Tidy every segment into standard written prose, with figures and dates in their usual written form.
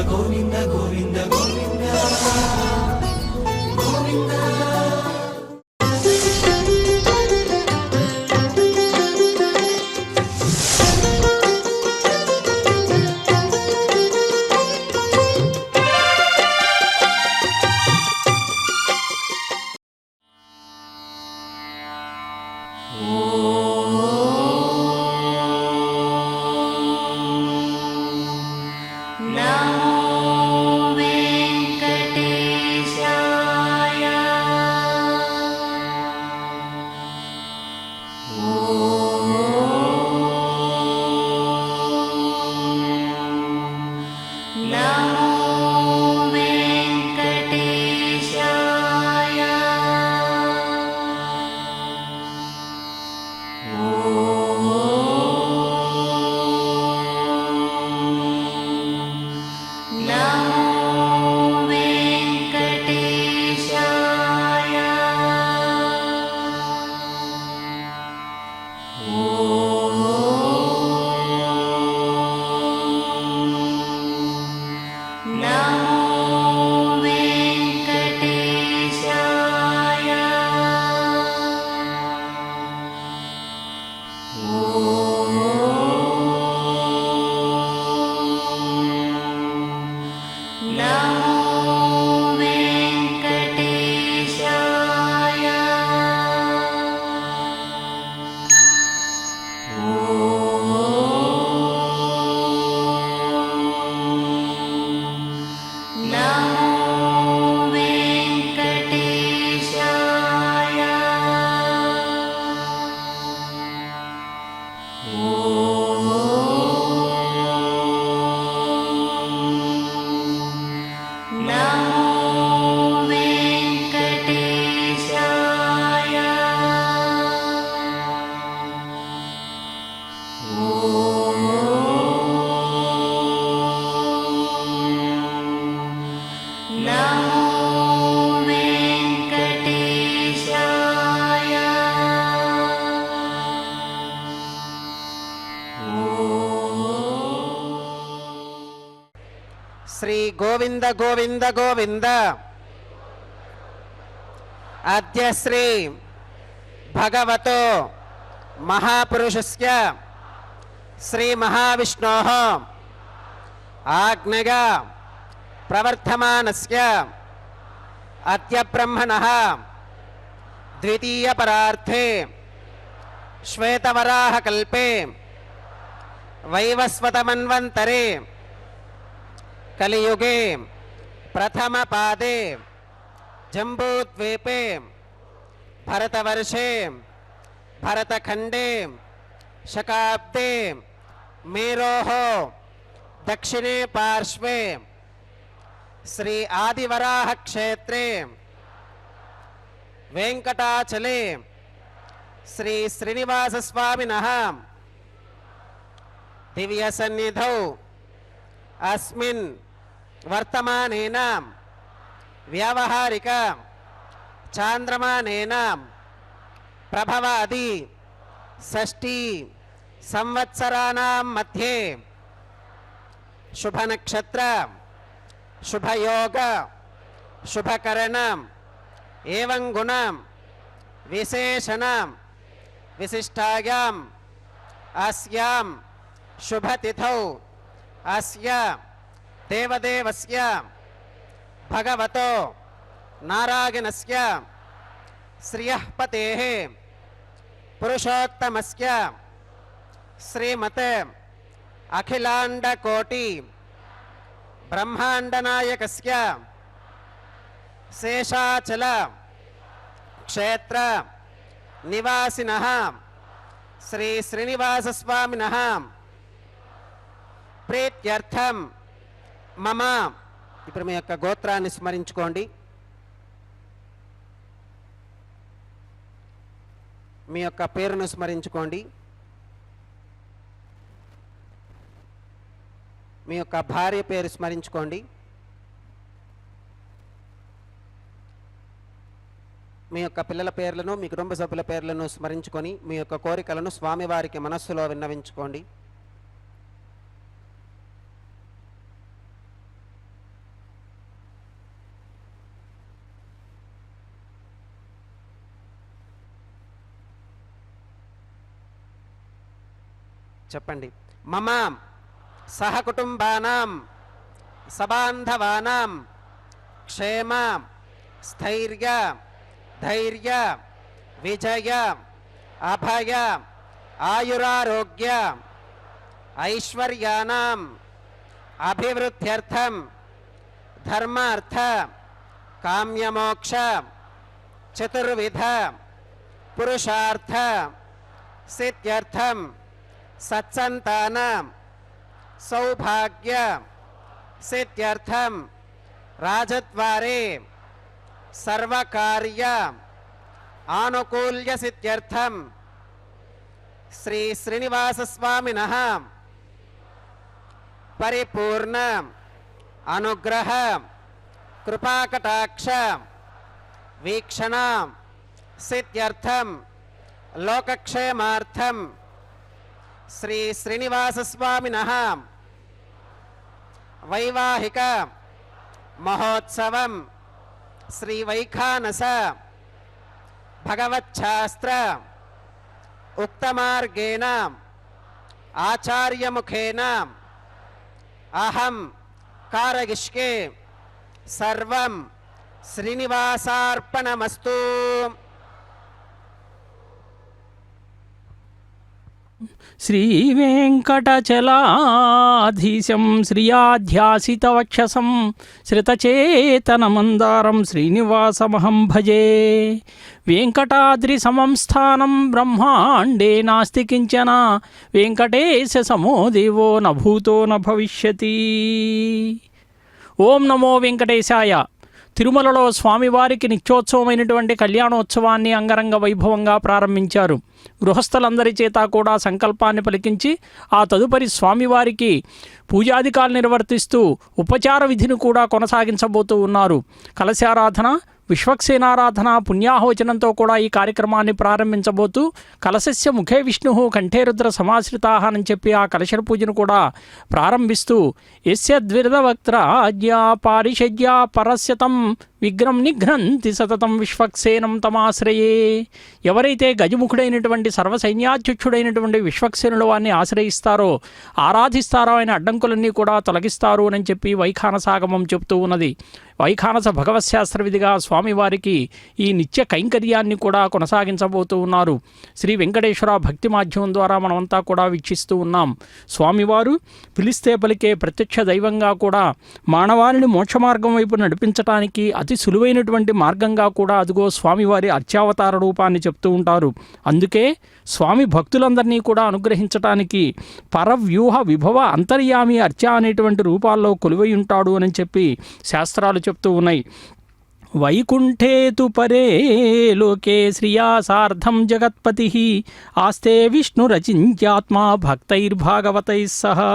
గోవింద గోవింద గోవింద గోవింద. శ్రీ గోవింద గోవింద గోవింద. అద్య శ్రీ భగవతో మహాపురుషస్య శ్రీ మహావిష్ణోః ఆజ్ఞయా ప్రవర్ధమానస్య అద్య బ్రహ్మణః ద్వితీయ పరార్థే శ్వేతవరాహకల్పే వైవస్వతమన్వంతరే కలియుగే ప్రథమ పాదే జంబూద్వీపే భరతవర్షే భరతఖండే శకాబ్దే మేరోః దక్షిణే పార్శ్వే శ్రీ ఆదివరాహ క్షేత్రే వెంకటాచలే శ్రీ శ్రీనివాస స్వామినః దివ్య సన్నిధౌ అస్మిన్ వర్తమానేన వ్యావహారిక చాంద్రమానేన ప్రభవాది షష్ఠీ సంవత్సరాణం మధ్యే శుభనక్షత్ర శుభయోగ శుభకరణం ఏవం గుణం విశేషణం విశిష్టాయాం అస్యాం శుభతిథౌ అస్య దేవదేవస్య భగవతో నారాయణస్య శ్రియః పతేః పురుషోత్తమస్య శ్రీమతే అఖిలాండకోటి బ్రహ్మాండనాయకస్య శేషాచల క్షేత్ర నివాసినః శ్రీ శ్రీనివాస స్వామినః ప్రీత్యర్థం మమ. ఇప్పుడు మీ యొక్క గోత్రాన్ని స్మరించుకోండి. మీ యొక్క పేరును స్మరించుకోండి. మీ యొక్క భార్య పేరు స్మరించుకోండి. మీ యొక్క పిల్లల పేర్లను మీ కుటుంబ సభ్యుల పేర్లను స్మరించుకొని మీ యొక్క కోరికలను స్వామివారికి మనస్సులో విన్నవించుకోండి. చెప్పండి. మమ సహకుటుంబానాం సబాంధవానాం క్షేమ స్థైర్య ధైర్య విజయ అభయ ఆయురారోగ్య ఐశ్వర్యానాం అభివృద్ధ్యర్థం ధర్మార్థ కామ్యమోక్ష చతుర్విధ పురుషార్థ సిద్ధ్యర్థం సత్సంతాన సౌభాగ్య సిద్ధ్యర్థం రాజద్వారే సర్వకార్య ఆనుకూల్య సిద్ధ్యర్థం శ్రీ శ్రీనివాస స్వామినః పరిపూర్ణ అనుగ్రహ కృపాకటాక్ష వీక్షణ సిద్ధ్యర్థం లోకక్షేమార్థం శ్రీ శ్రీనివాస స్వామినః వైవాహిక మహోత్సవం శ్రీ వైఖానస భగవచ్ఛాస్త్ర ఉక్తమార్గేణ ఆచార్యముఖేన అహం కారయిష్యే సర్వం శ్రీనివాసార్పణమస్తు. శ్రీవేంకటచలాధీశం శ్రియాధ్యాసితవక్షసం శ్రితచేతనమందారం శ్రీనివాసమహం భజే. వెంకటాద్రి సమం స్థానం బ్రహ్మాండే నాస్తి కించన వెంకటేశ సమో దేవో న భూతో న భవిష్యతి. ఓం నమో వెంకటేశాయ. తిరుమలలో స్వామివారికి నిత్యోత్సవమైనటువంటి కళ్యాణోత్సవాన్ని అంగరంగ వైభవంగా ప్రారంభించారు. గృహస్థులందరి చేత కూడా సంకల్పాన్ని పలికించి ఆ తదుపరి స్వామివారికి పూజాధికాలు నిర్వర్తిస్తూ ఉపచార విధిని కూడా కొనసాగించబోతూ ఉన్నారు. కలశారాధన, విశ్వక్సేనారాధన, పుణ్యాహోచనంతో కూడా ఈ కార్యక్రమాన్ని ప్రారంభించబోతూ కలశస్య ముఖే విష్ణు కంఠే రుద్ర సమాశ్రితాః అని చెప్పి ఆ కలశ పూజను కూడా ప్రారంభిస్తూ యస్య ద్విరదవక్త్రాజ్ఞా పారిషజ్ఞా పరస్యతం విఘ్నం నిఘ్నంతి సతతం విశ్వక్సేనం తమాశ్రయే. ఎవరైతే గజముఖుడైనటువంటి సర్వసైన్యాధ్యక్షుడైనటువంటి విశ్వక్సేనుల వారిని ఆశ్రయిస్తారో, ఆరాధిస్తారో ఆయన అడ్డంకులన్నీ కూడా తొలగిస్తారు అని చెప్పి వైఖానసాగమం చెబుతూ ఉన్నది. వైఖానస భగవశాస్త్ర విధిగా స్వామివారికి ఈ నిత్య కైంకర్యాన్ని కూడా కొనసాగించబోతూ ఉన్నారు. శ్రీ వెంకటేశ్వర భక్తి మాధ్యమం ద్వారా మనమంతా కూడా వీక్షిస్తూ ఉన్నాం. స్వామివారు పిలిస్తే పలికే ప్రత్యక్ష దైవంగా కూడా మానవాళిని మోక్ష మార్గం వైపు నడిపించటానికి అతి సులువైనటువంటి మార్గంగా కూడా అదిగో స్వామివారి అర్చావతార రూపాన్ని చెప్తూ ఉంటారు. అందుకే స్వామి భక్తులందరినీ కూడా అనుగ్రహించటానికి పరవ్యూహ విభవ అంతర్యామి అర్చ అనేటువంటి రూపాల్లో కొలువై ఉంటాడు అని చెప్పి శాస్త్రాలు చెప్తూ ఉన్నాయి. వైకుంఠే తు పరే లోకే శ్రియా సార్ధం జగత్పతి ఆస్తే విష్ణురచింత్యాత్మా భక్తైర్భాగవతై సహా.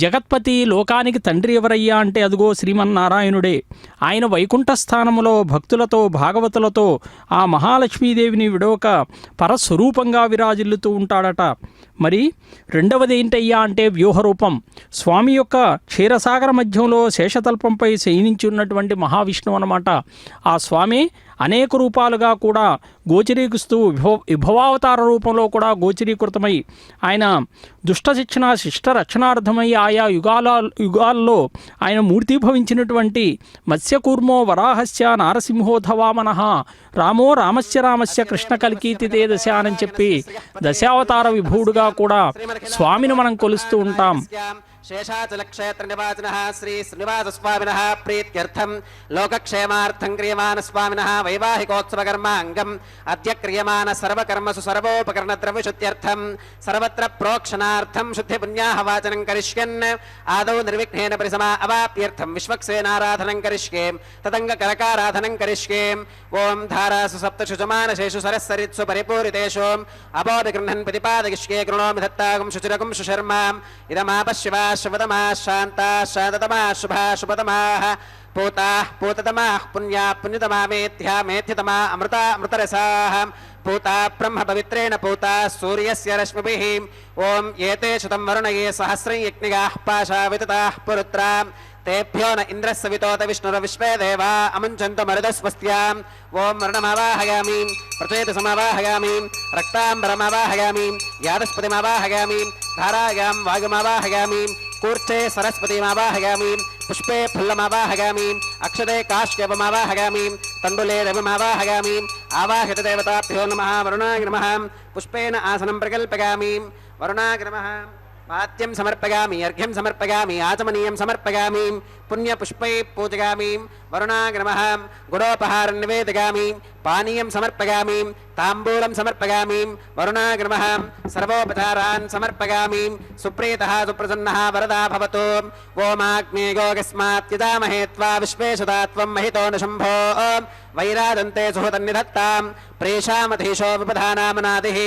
జగత్పతి లోకానికి తండ్రి ఎవరయ్యా అంటే అదుగో శ్రీమన్నారాయణుడే. ఆయన వైకుంఠ స్థానములో భక్తులతో భాగవతులతో ఆ మహాలక్ష్మీదేవిని విడవక పరస్వరూపంగా విరాజిల్లుతూ ఉంటాడట. మరి రెండవది ఏంటయ్యా అంటే వ్యూహరూపం. స్వామి యొక్క క్షీరసాగర మధ్యంలో శేషతల్పంపై శయనించి ఉన్నటువంటి మహావిష్ణువు అన్నమాట. ఆ స్వామి అనేక రూపాలుగా కూడా గోచరీకరిస్తూ విభవావతార రూపంలో కూడా గోచరీకృతమై ఆయన దుష్ట శిక్షణ శిష్ట రక్షణార్థమై ఆయా యుగాల్లో ఆయన మూర్తిభవించినటువంటి మత్స్యకూర్మో వరాహస్య నారసింహోధవామనః రామో రామస్య కృష్ణ కల్కీతితే దశ అని చెప్పి దశావతార విభూడుగా కూడా స్వామిని మనం కొలుస్తూ ఉంటాం. శేషాచలక్షేత్ర నివాసినః శ్రీ శ్రీనివాస స్వామినః ప్రీత్యర్థం లోకక్షేమార్థం క్రియమాన స్వామినః వైవాహికోత్సవ కర్మాంగం అద్య క్రియమాన సర్వకర్మసు సర్వోపకరణ ద్రవ్యశుద్ధ్యర్థం సర్వత్ర ప్రోక్షణార్థం శుద్ధి పుణ్యాహ వాచనం కరిష్యన్ ఆదౌ నిర్విఘ్నేన పరిసమా అవాప్యర్థం విశ్వక్సేనారాధనం కరిష్యే తదంగ కరకారాధనం కరిష్యే. ఓం ధారాసు సప్తశుజమానశేషు సరస్సరిత్సు పరిపూరితేషు అబోధగృహన్ ప్రతిపాదయిష్యే గృణోమి దత్తాగం శుచిరగం సుశర్మాం ఇదమాపశివా శుభతమా శాంతా శాంతతమా శుభా శుభతమాః పూతాః పూతతమాః పుణ్యా పుణ్యతమా మేధ్యా మేధ్యతమా అమృతా అమృతరసాః పూతా బ్రహ్మ పవిత్రేణ పూతా సూర్యస్య రశ్మిభిః. ఓం ఏతే శతం వరుణయే సహస్రం యజ్ఞిగాః పాశా వితతాః పురుత్రా तेभ्यो न इन्द्रः सवितोत विष्णुरविश्वे देवा अमुञ्चन्तु मरुतस्वस्त्याम् ॐ वर्णमावाहयामि प्रचेतसमावाहयामि रक्ताम्बरमावाहयामि यादस्पतिमावाहयामि धारायां वायुमावाहयामि कूर्चे सरस्वतीमावाहयामि पुष्पे फुल्लमावाहयामि अक्षते काश्यपमावाहयामि तण्डुले रविमावाहयामि आवाहितदेवताभ्यो नमः वरुणाय नमः पुष्पेन आसनं प्रकल्पयामि वरुणाय नमः पात्यं समर्पयामि अर्घ्यं समर्पयामि आचमनीयं समर्पयामि पुण्यपुष्पैः पूजयामि वरुणाय नमः गुडोपहारं निवेदयामि पानीयं समर्पयामि ताम्बूलं समर्पयामि वरुणाय नमः सर्वोपचारान् समर्पयामि सुप्रीतः सुप्रसन्नः वरदा भवतु ओमाग्नेयोगस्मात् यजामहे त्वा विश्वेशदा त्वं महितो न शम्भो वैरादन्ते सुहृतन्निधत्तां प्रेषामधीशो विपधानामनादिः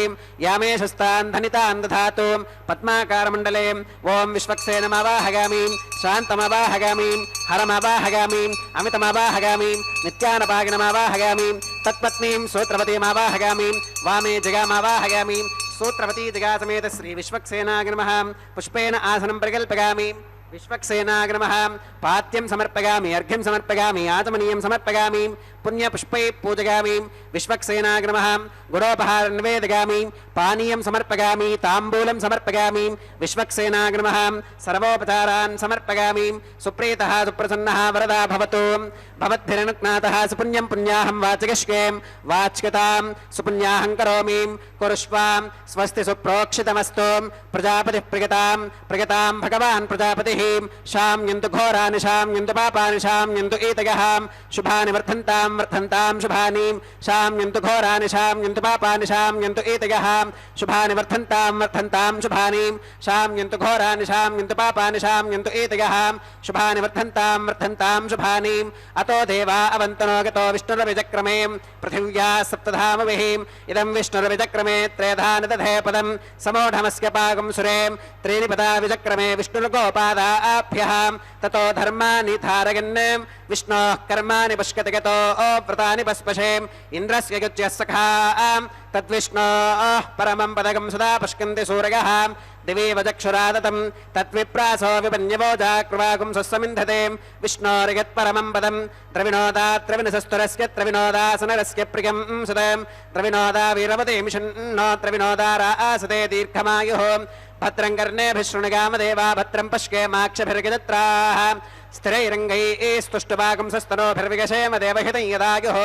यामेशस्तान् धनितान् दधातु पद्माकारमण्डले ॐ विश्वक्सेनमावाहयामि शान्तमावाहयामि हरमावाहयामि अमितमावाहयामि नित्यानपागिनमावाहयामि तत्पत्नीं सूत्रवतीमावाहयामि वामे जगामावाहयामि सूत्रवती जगासमेत श्री विश्वक्सेनाय नमः पुष्पेन आसनं प्रकल्पयामि विश्वक्सेनाय नमः पात्यं समर्पयामि अर्घ्यं समर्पयामि आचमनीयं समर्पयामि पुण्यपुष्पैः पूजयामि विश्वक्सेनाय नमः गुडोपहारं निवेदयामि पानीयं समर्पयामि ताम्बूलं समर्पयामि विश्वक्सेनाय नमः सर्वोपचारान् समर्पयामि सुप्रीतः सुप्रसन्नः वरदा भवतु भवद्भिरनुज्ञातः सुपुण्यं पुण्याहं वाचयिष्ये वाच्यतां सुपुण्याहं करोमि कुरुष्वां स्वस्ति सुप्रोक्षितमस्तु प्रजापतिः प्रगतां भगवान् प्रजापतिः शाम्यन्तु घोरानि शाम्यन्तु पापानि शाम्यन्तु एतयः शुभानि वर्धन्तां शुभानि शाम्यन्तु घोरानि शाम्यन्तु पापानि शाम्यन्तु एतयः शुभानि वर्धन्तां शुभानि शाम्यन्तु घोरानि शाम्यन्तु पापानि शाम्यन्तु एतयः शुभानि वर्धन्तां शुभानि अतो देवा अवन्तनो गतो विष्णुरविचक्रमे पृथिव्या सप्तधामभिः इदं विष्णुरविचक्रमे त्रेधानि दधे पदं समोढमस्य पाकं सुरे त्रीणि पदा विचक्रमे विष्णुर्गोपादाभ्यः ततो धर्माणि धारयन् विष्णोः कर्माणि पश्यति गतो व्रतानि पस्पशे इन्द्रस्य युज्यः सखा तद्विष्णोः परमं पदकं सदा पश्यन्ति सूरयः दिवे वचक्षुरादतं तद्विप्रासो विपन्यवोजाकृवाकुं स्वस्समिन्धते विष्णोर्यत्परमं पदं द्रविणोदात्रविणसस्तुरस्य त्रविणोदासनरस्य प्रियं सुते द्रविणोदा वीरवते मिषन्नो द्रविणोदा आसते दीर्घमायुः भद्रं कर्णेभिः शृणुगामदेवा भद्रं पश्येमाक्षभिर्गजत्राः स्थिरैरङ्गैः स्तुष्टुवाकुं सस्तनोभिर्विगशेम देवहितं यदायुः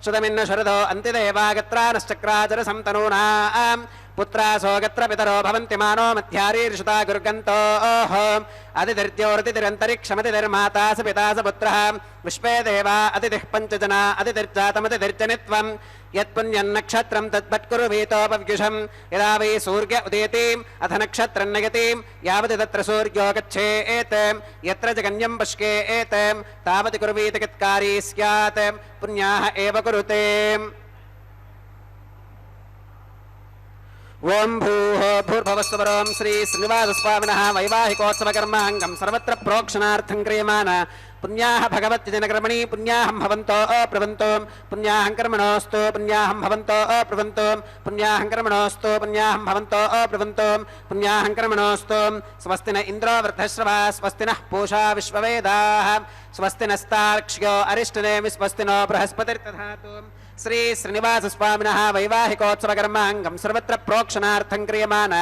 श्रुतमिन्न शरदो अन्तिदेवागत्रानश्चक्राचरसं तनूनां पुत्रासो गत्र पितरो भवन्ति मानो मध्यारीर्षुता गुर्गन्तोः अतिथिर्द्योरतिथिरन्तरिक्षमतिथिर्माता स पिता स पुत्रः विश्वे देवा अतिथिः पञ्चजना अतिथिर्जातमतिथिर्जनित्वं यत्पुण्यन्नक्षत्रं तद्भट्कुरुवीतोपव्युषं यदा वै सूर्य उदेतिम् अथ नक्षत्रं नयतिम् यावत् तत्र सूर्यो गच्छेत् यत्र जगन्यं पश्येत् तावत् कुर्वीत कित्कारी स्यात् पुण्याः एव कुरुते ओं भूः भूर्भुवस्सुवरों श्री श्रीनिवासस्वामिनः वैवाहिकोत्सवकर्माङ्गं सर्वत्र प्रोक्षणार्थं क्रियमाण पुण्याः भगवत्यजनकर्मणि पुण्याहं भवन्तो अप्रवन्तो पुण्याहं कर्मणोऽस्तु पुण्याहं भवन्तो अप्रवन्तो पुण्याहं कर्मणोऽस्तु पुण्याहं भवन्तो अप्रवन्तो पुण्याहं कर्मणोऽस्तु स्वस्ति न इन्द्रो वृद्धश्रवा स्वस्ति नः पूषा विश्ववेदाः स्वस्ति नस्तार्क्ष्यो अरिष्टनेमि स्वस्ति नो बृहस्पतिर्दधातु श्री श्रीनिवासस्वामिनः वैवाहिकोत्सवकर्माङ्गं सर्वत्र प्रोक्षणार्थं क्रियमाण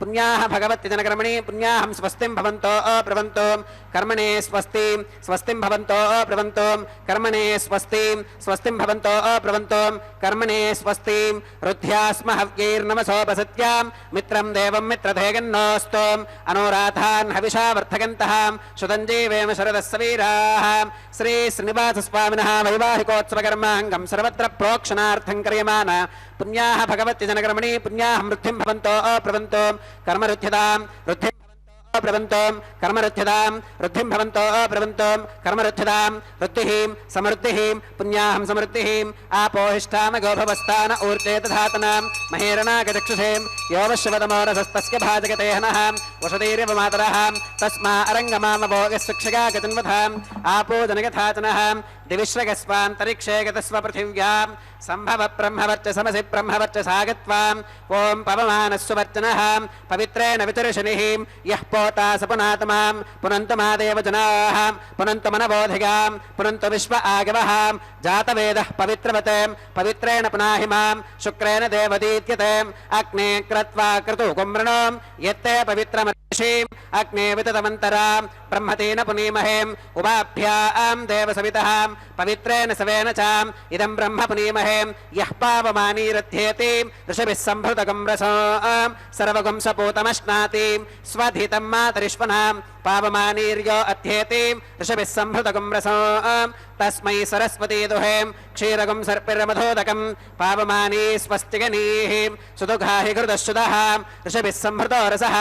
पुण्याः भगवत्यजनकर्मणि पुण्याहं स्वस्तिं भवन्तो अप्रवन्तो कर्मणे स्वस्ति स्वस्तिं भवन्तो अप्रवन्तो कर्मणे स्वस्ति स्वस्तिं भवन्तो अप्रवन्तो कर्मणे स्वस्ति रुद्ध्यास्म हव्यैर्नमसोपसत्यां मित्रं देवं मित्रधेगन्नोऽस्तु अनुराधान् हविषा वर्धयन्तः सुतञ्जीवेम शरदः सवीराः श्री श्रीनिवासस्वामिनः वैवाहिकोत्सवकर्माङ्गं सर्वत्र प्रोक्षणार्थं क्रियमाण पुण्याः भगवत्यजनकर्मणि पुण्याहं वृद्धिं भवन्तो अप्रवन्तो कर्मरुध्यतां वृद्धिं प्रवन्तो कर्मरुध्यतां वृद्धिं भवन्तो अप्रवन्तो कर्मरुध्यतां वृद्धिः समृद्धिः पुण्याहं समृद्धिः आपोहिष्ठामगोभवस्थान ऊर्जे दधातनां महेरणागचक्षुषे यो वश्यवतमोरसस्तस्य भाजगते हनः वसुधैरिव मातरः तस्मा अरङ्गमामभोगः शिक्षया गजन्वथाम् आपो जनगथाचनः दिविश्रगस्वान्तरिक्षे गतस्व पृथिव्यां सम्भव ब्रह्मवर्चसमसि ब्रह्मवर्चसागत्वाम् ॐ पवमानस्ववर्चनः पवित्रेण वितर्षनिः यः पोता स पुनातमां पुनन्तु मादेव जनाः पुनन्तु मनबोधिगां पुनन्तु विश्व आगवः जातवेदः पवित्रवते पवित्रेण पुनाहि मां शुक्रेण देवदीत्यते अग्ने क्रत्वा क्रतुकुम्रणो यत्ते पवित्रमर्षिम् अग्ने विततमन्तरां ब्रह्मतेन पुनीमहेम् उभाभ्यां देवसवितः पवित्रेण सवेन चाम् इदं ब्रह्म पुनीमहे यः पावमानीरथ्येति ऋषभिः सम्भृतगं रसों सर्वगं सपूतमश्नाति स्वधितं मातरिष्वनां पावमानीर्यो अध्येति ऋषभिः सम्भृतगं रसों तस्मै सरस्वती दुहे क्षीरगं सर्पिर्मधोदकं पावमानी स्वस्तिगनीः सुदुघाहि घृतश्रुतः ऋषभिः सम्भृतो रसः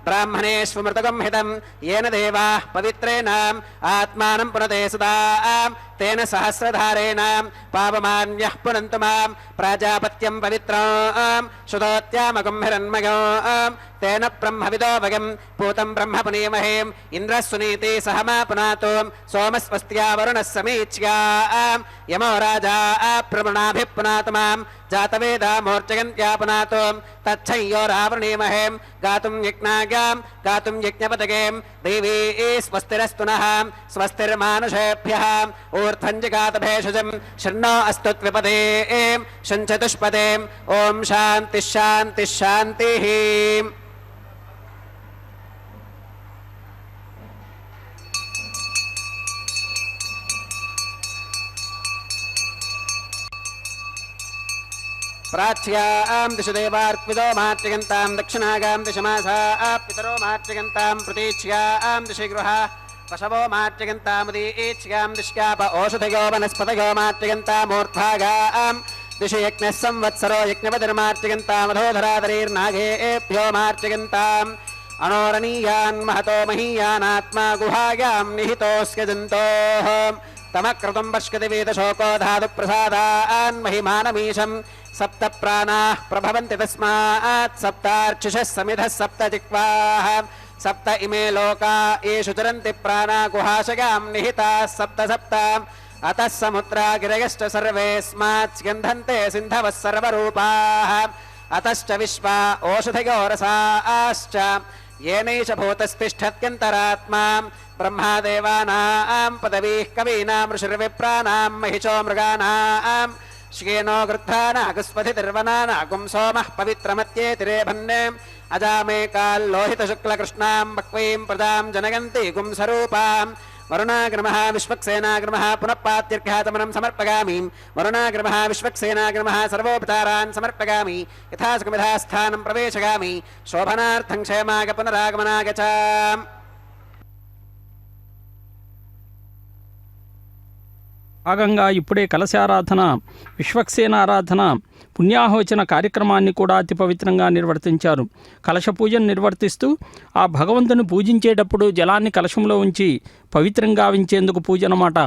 ब्राह्मणेष्वमृतगं हितं येन देवाः पवित्रेण आत्मानं पुनते सदा तेन सहस्रधारेण पावमान्यः पुनन्तु मां प्राजापत्यं पवित्रं श्रुतोत्यामकं हिरण्मयो तेन ब्रह्मविदो वयं पूतं ब्रह्म पुनीमहे इन्द्रः सुनीति सह मा पुनातु सोमस्वस्त्या वरुणः समीच्या यमो राजा प्रवृणाभिः पुनातु मां जातवेदा मूर्चयन्त्या पुनातु तच्छय्यो रावृणीमहे गातुं यज्ञाज्ञां गातुं यज्ञपदगें देवी स्वस्तिरस्तु नः स्वस्तिर्मानुषेभ्यः ऊर्ध्वं जगात भेषजं शृण्णो अस्तु त्विपदे शञ्चतुष्पदे ॐ शान्तिः शान्तिः शान्तिः प्राच्यां दिश देवार्पितो मार्चयन्तां दक्षिणागां दिशमासाः पितरो मार्चयन्तां प्रतीच्यां दिशि गृहा पशवो मार्चयन्तामुदीच्यां दिश्याप ओषधयो वनस्पतयो मार्चयन्तामूर्ध्वागां दिशि यज्ञः संवत्सरो यज्ञपतिर्मार्चयन्तामधोधरादरीर्नागेभ्यो मार्चयन्ताम् अणोरणीयान् महतो महीयानात्मा गुहायां निहितोऽस्य जन्तोः तमक्रतुं पश्यति वेदशोको धातु प्रसादान् महिमानमीशम् सप्त प्राणाः प्रभवन्ति तस्मात् सप्तार्चिषः समिधः सप्त जिह्वाः सप्त इमे लोका येषु चरन्ति प्राणा गुहाशयां निहिताः सप्त सप्त अतः समुद्रा गिरयश्च सर्वेऽस्मात् स्यन्धन्ते सिन्धवः सर्वरूपाः अतश्च विश्वा ओषधयो रसाश्च येनैष भूतस्तिष्ठत्यन्तरात्मा ब्रह्मादेवानां पदवीः कवीनां ऋषिर्विप्राणां महिषो मृगाणां श्येनो गृध्रानागस्वधिर्वनानागुं सोमः पवित्रमत्येतिरेभन्ने अजामे काल्लोहितशुक्लकृष्णां बक्वीं प्रजां जनयन्ति गुंसरूपां वरुणाग्रमः विश्वक्सेनाग्रमः पुनः पात्यर्घ्याचमनं समर्पयामि वरुणाग्रमः विश्वक्सेनाग्रमः सर्वोपचारान् समर्पयामि यथासुखमिधास्थानं प्रवेशयामि शोभनार्थं क्षेमाय पुनरागमनाय च భాగంగా ఇప్పుడే కలశారాధన విశ్వక్సేన ఆరాధన పుణ్యాహోచన కార్యక్రమాన్ని కూడా అతి పవిత్రంగా నిర్వర్తించారు. కలశ పూజను నిర్వర్తిస్తూ ఆ భగవంతుని పూజించేటప్పుడు జలాన్ని కలశంలో ఉంచి పవిత్రంగా ఉంచేందుకు పూజ అన్నమాట.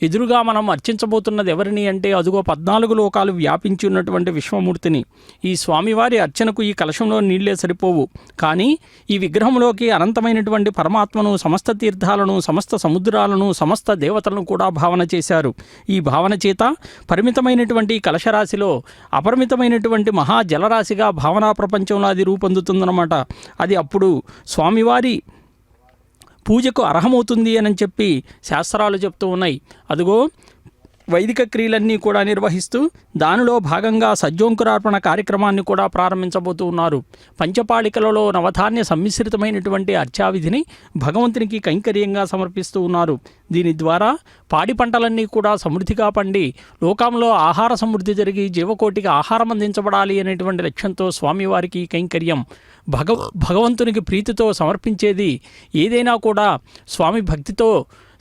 ఎదురుగా మనం అర్చించబోతున్నది ఎవరిని అంటే అదుగో 14 లోకాలు వ్యాపించి ఉన్నటువంటి విశ్వమూర్తిని. ఈ స్వామివారి అర్చనకు ఈ కలశంలో నీళ్లే సరిపోవు, కానీ ఈ విగ్రహంలోకి అనంతమైనటువంటి పరమాత్మను, సమస్త తీర్థాలను, సమస్త సముద్రాలను, సమస్త దేవతలను కూడా భావన చేశారు. ఈ భావన చేత పరిమితమైనటువంటి కలశరాశిలో అపరిమితమైనటువంటి మహా జలరాశిగా భావనా ప్రపంచంలో అది రూపొందుతుందన్నమాట. అది అప్పుడు స్వామివారి పూజకు అర్హమవుతుంది అని చెప్పి శాస్త్రాలు చెప్తూ ఉన్నాయి. అదిగో వైదిక క్రియలన్నీ కూడా నిర్వహిస్తూ దానిలో భాగంగా సజ్జోంకురార్పణ కార్యక్రమాన్ని కూడా ప్రారంభించబోతూ ఉన్నారు. పంచపాళికలలో నవధాన్య సమ్మిశ్రితమైనటువంటి అర్చావిధిని భగవంతునికి కైంకర్యంగా సమర్పిస్తూ ఉన్నారు. దీని ద్వారా పాడి పంటలన్నీ కూడా సమృద్ధిగా పండి లోకంలో ఆహార సమృద్ధి జరిగి జీవకోటికి ఆహారం అందించబడాలి అనేటువంటి లక్ష్యంతో స్వామివారికి కైంకర్యం భగవంతునికి ప్రీతితో సమర్పించేది ఏదైనా కూడా స్వామి భక్తితో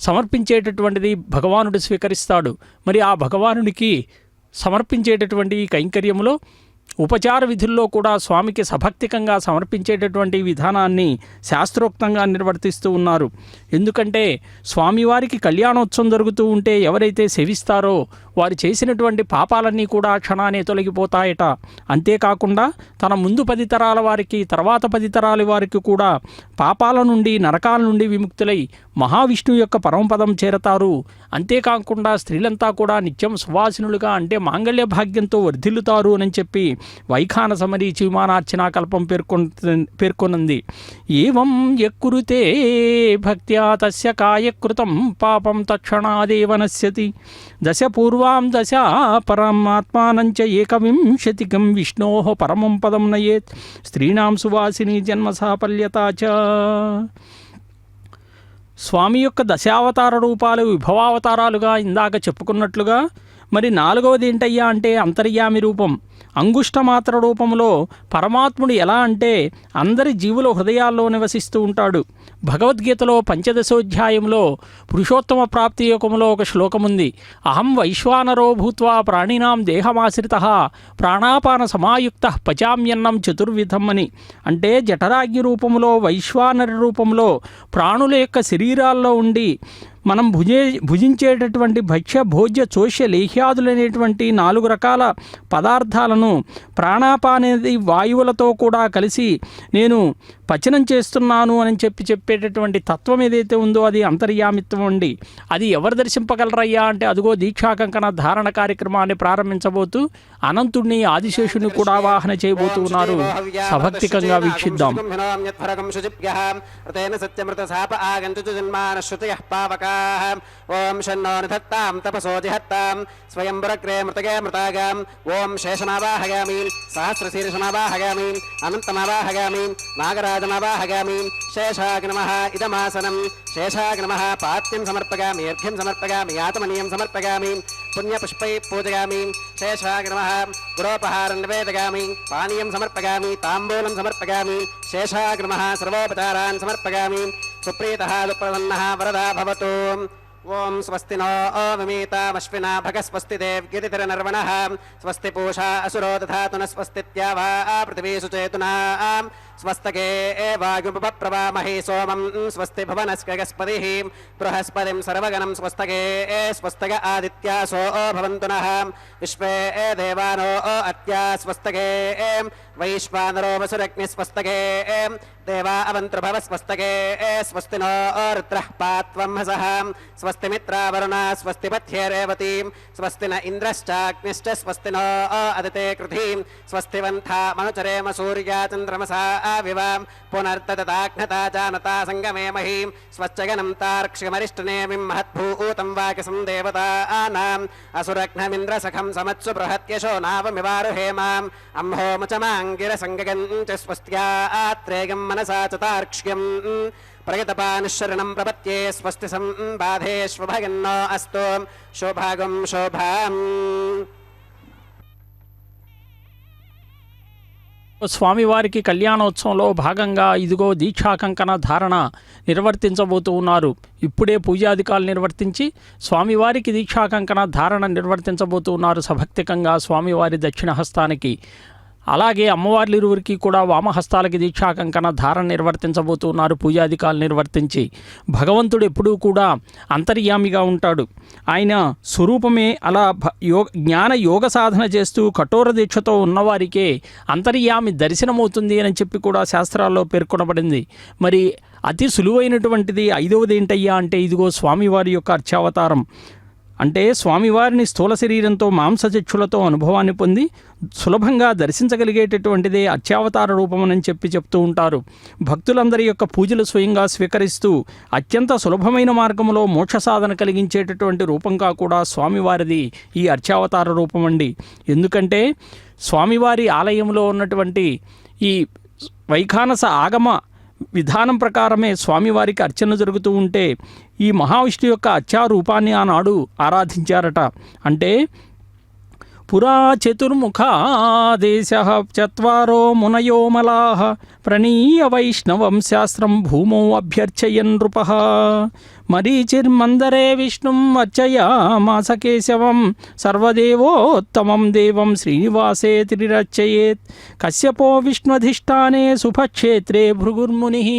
సమర్పించేటటువంటిది భగవానుడు స్వీకరిస్తాడు. మరి ఆ భగవానుడికి సమర్పించేటటువంటి కైంకర్యంలో ఉపచార విధుల్లో కూడా స్వామికి సభక్తికంగా సమర్పించేటటువంటి విధానాన్ని శాస్త్రోక్తంగా నిర్వర్తిస్తూ ఉన్నారు. ఎందుకంటే స్వామివారికి కళ్యాణోత్సవం జరుగుతూ ఉంటే ఎవరైతే సేవిస్తారో వారు చేసినటువంటి పాపాలన్నీ కూడా క్షణానే తొలగిపోతాయట. అంతేకాకుండా తన ముందు 10 తరాల వారికి, తర్వాత 10 తరాల వారికి కూడా పాపాల నుండి, నరకాల నుండి విముక్తులై మహావిష్ణువు యొక్క పరమపదం చేరతారు. అంతేకాకుండా స్త్రీలంతా కూడా నిత్యం సువాసినులుగా, అంటే మాంగళ్య భాగ్యంతో వర్ధిల్లుతారు అని చెప్పి వైఖానస మరీచి విమానార్చనా కల్పం పేర్కొనుంది. ఏవం యక్కురుతే భక్త్యా తస్య కాయకృతం పాపం తక్షణాదేవ నశ్యతి దశ పూర్వాం దశ పరమాత్మానంచ ఏకవింశతికం విష్ణోః పరమం పదం నయేత్ స్త్రీణాం సువాసిని జన్మ సాఫల్యతా చ. స్వామి యొక్క దశావతార రూపాలు విభవావతారాలుగా ఇందాక చెప్పుకున్నట్లుగా, మరి 4వది ఏంటయ్యా అంటే అంతర్యామి రూపం. అంగుష్టమాత్ర రూపంలో పరమాత్ముడు ఎలా అంటే అందరి జీవుల హృదయాల్లో నివసిస్తూ ఉంటాడు. భగవద్గీతలో 15వ పురుషోత్తమ ప్రాప్తి యోగంలో ఒక శ్లోకం ఉంది. అహం వైశ్వానరో భూత్వా ప్రాణినాం దేహమాశ్రితః ప్రాణాపాన సమాయుక్తః పచామ్యన్నం చతుర్విధం అని. అంటే జఠరాగ్ని రూపంలో, వైశ్వానర రూపంలో ప్రాణుల యొక్క శరీరాల్లో ఉండి మనం భుజించేటటువంటి భక్ష్య భోజ్య చోష్య లేహ్యాదులనేటువంటి 4 రకాల పదార్థాలను ప్రాణాపానేది వాయువులతో కూడా కలిసి నేను పచనం చేస్తున్నాను అని చెప్పేటటువంటి తత్వం ఏదైతే ఉందో అది అంతర్యామిత్వం అండి. అది ఎవరు దర్శింపగలరయ్యా అంటే అదిగో దీక్షా కంకణ ధారణ కార్యక్రమాన్ని ప్రారంభించబోతూ అనంతుడిని, ఆదిశేషుని కూడా ఆవాహన చేయబోతూ ఉన్నారు. సభక్తికంగా వీక్షిద్దాం. ఓం షన్నో నిధత్తాం తపసో జిహత్తాం స్వయంబురగ్రే మృతగే మృతాగాం. ఓం శేషమావాహయామి, సహస్రశీర్షమావాహయామి, అనంతమావాహయామి, నాగరాజమావాహయామి. శేషాయ నమః ఇదమాసనం. శేషాయ నమః పాత్యం సమర్పయామి, అర్ఘ్యం సమర్పయామి, ఆతమనీయం సమర్పయామి, పుణ్యపుష్పై పూజయామి. శేషాయ నమః గురోపహారం నివేదయామి, పానీయం సమర్పయామి, తాంబూలం సమర్పయామి. శేషాయ నమః సర్వోపచారాన్ సమర్పయామి. సుప్రీతః సుప్రసన్నః వరదా భవతు. ఓం స్వస్తి నో విమీతామశ్వినా భగ స్వస్తి దేవ్యతిరనర్వణః స్వస్తి పూషా అసురో దధాతు న స్వస్తిత్యావా పృథివీ సుచేతునా స్వస్తకే వాయుపప్రవామహే సోమం స్వస్తి భువనస్కగస్పతిః బృహస్పతిం సర్వగణం స్వస్తకే స్వస్తగ ఆదిత్యాసో భవంతు నః విశ్వే దేవానో అత్యా స్వస్తకే వైశ్వానరో వసురగ్ని స్వస్తకే దేవా అవంతృభవ స్వస్తకే స్వస్తి నో రుద్రః పాత్వం హసః స్వస్తి మిత్రావరుణ స్వస్తి పథ్యే రేవతీం స్వస్తి న ఇంద్రశ్చాగ్నిశ్చ స్వస్తి నో అదితే కృధీం స్వస్తి వంథా మనుచరేమ సూర్యా చంద్రమసా వివాం పునర్దతాఘ్నతా జానతా సంగమే మహీం స్వచ్చగనం తార్క్ష్యమరిష్టనేమిం మహద్భూతం వాకిసం దేవతానాం అసురఘ్నమింద్రసఖం సమత్సు బృహత్యశో నావమివారుహేమాం అంహోముచమాంగిరసంగగం చ స్వస్త్యా ఆత్రేయం మనసా చ తార్క్ష్యం ప్రగతపానుశరణం ప్రపత్యే స్వస్తి సంబాధేష్వభగన్నో అస్తు శోభాగం శోభాం. స్వామివారికి కళ్యాణోత్సవంలో భాగంగా ఇదిగో దీక్షా కంకణ ధారణ నిర్వర్తించబోతూ ఉన్నారు. ఇప్పుడే పూజాధికారులు నిర్వర్తించి స్వామివారికి దీక్షా కంకణ ధారణ నిర్వర్తించబోతూ ఉన్నారు సభక్తికంగా స్వామివారి దక్షిణ హస్తానికి. అలాగే అమ్మవార్లిరువురికి కూడా వామహస్తాలకి దీక్షా కంకణ ధారణ నిర్వర్తించబోతున్నారు పూజాధికారులు నిర్వర్తించి. భగవంతుడు ఎప్పుడూ కూడా అంతర్యామిగా ఉంటాడు. ఆయన స్వరూపమే అలా జ్ఞాన యోగ సాధన చేస్తూ కఠోర దీక్షతో ఉన్నవారికే అంతర్యామి దర్శనమవుతుంది అని చెప్పి కూడా శాస్త్రాల్లో పేర్కొనబడింది. మరి అతి సులువైనటువంటిది 5వది ఏంటయ్యా అంటే ఇదిగో స్వామివారి యొక్క అర్చావతారం. అంటే స్వామివారిని స్థూల శరీరంతో మాంసచక్షులతో అనుభవాన్ని పొంది సులభంగా దర్శించగలిగేటటువంటిదే అర్చావతార రూపమని చెప్తూ ఉంటారు. భక్తులందరి యొక్క పూజలు స్వయంగా స్వీకరిస్తూ అత్యంత సులభమైన మార్గంలో మోక్ష సాధన కలిగించేటటువంటి రూపంగా కూడా స్వామివారిది ఈ అర్చావతార రూపం అండి. ఎందుకంటే స్వామివారి ఆలయంలో ఉన్నటువంటి ఈ వైఖానస ఆగమ విధానం ప్రకారమే స్వామివారికి అర్చన జరుగుతూ ఉంటే ఈ మహావిష్ణు యొక్క అర్చారూపాన్ని ఆనాడు ఆరాధించారట. అంటే పురా చతుర్ముఖాదేశః చత్వారో మునయో మలాః ప్రణీయ వైష్ణవం శాస్త్రం భూమౌ అభ్యర్చయన్ నృపః మరీచిర్మందరే విష్ణుం అర్చయామాస కేశవం సర్వదేవోత్తమం దేవం శ్రీనివాసే త్రిరర్చయేత్ కశ్యపో విష్ణుధిష్టానే సుభక్షేత్రే భృగుర్మునిః.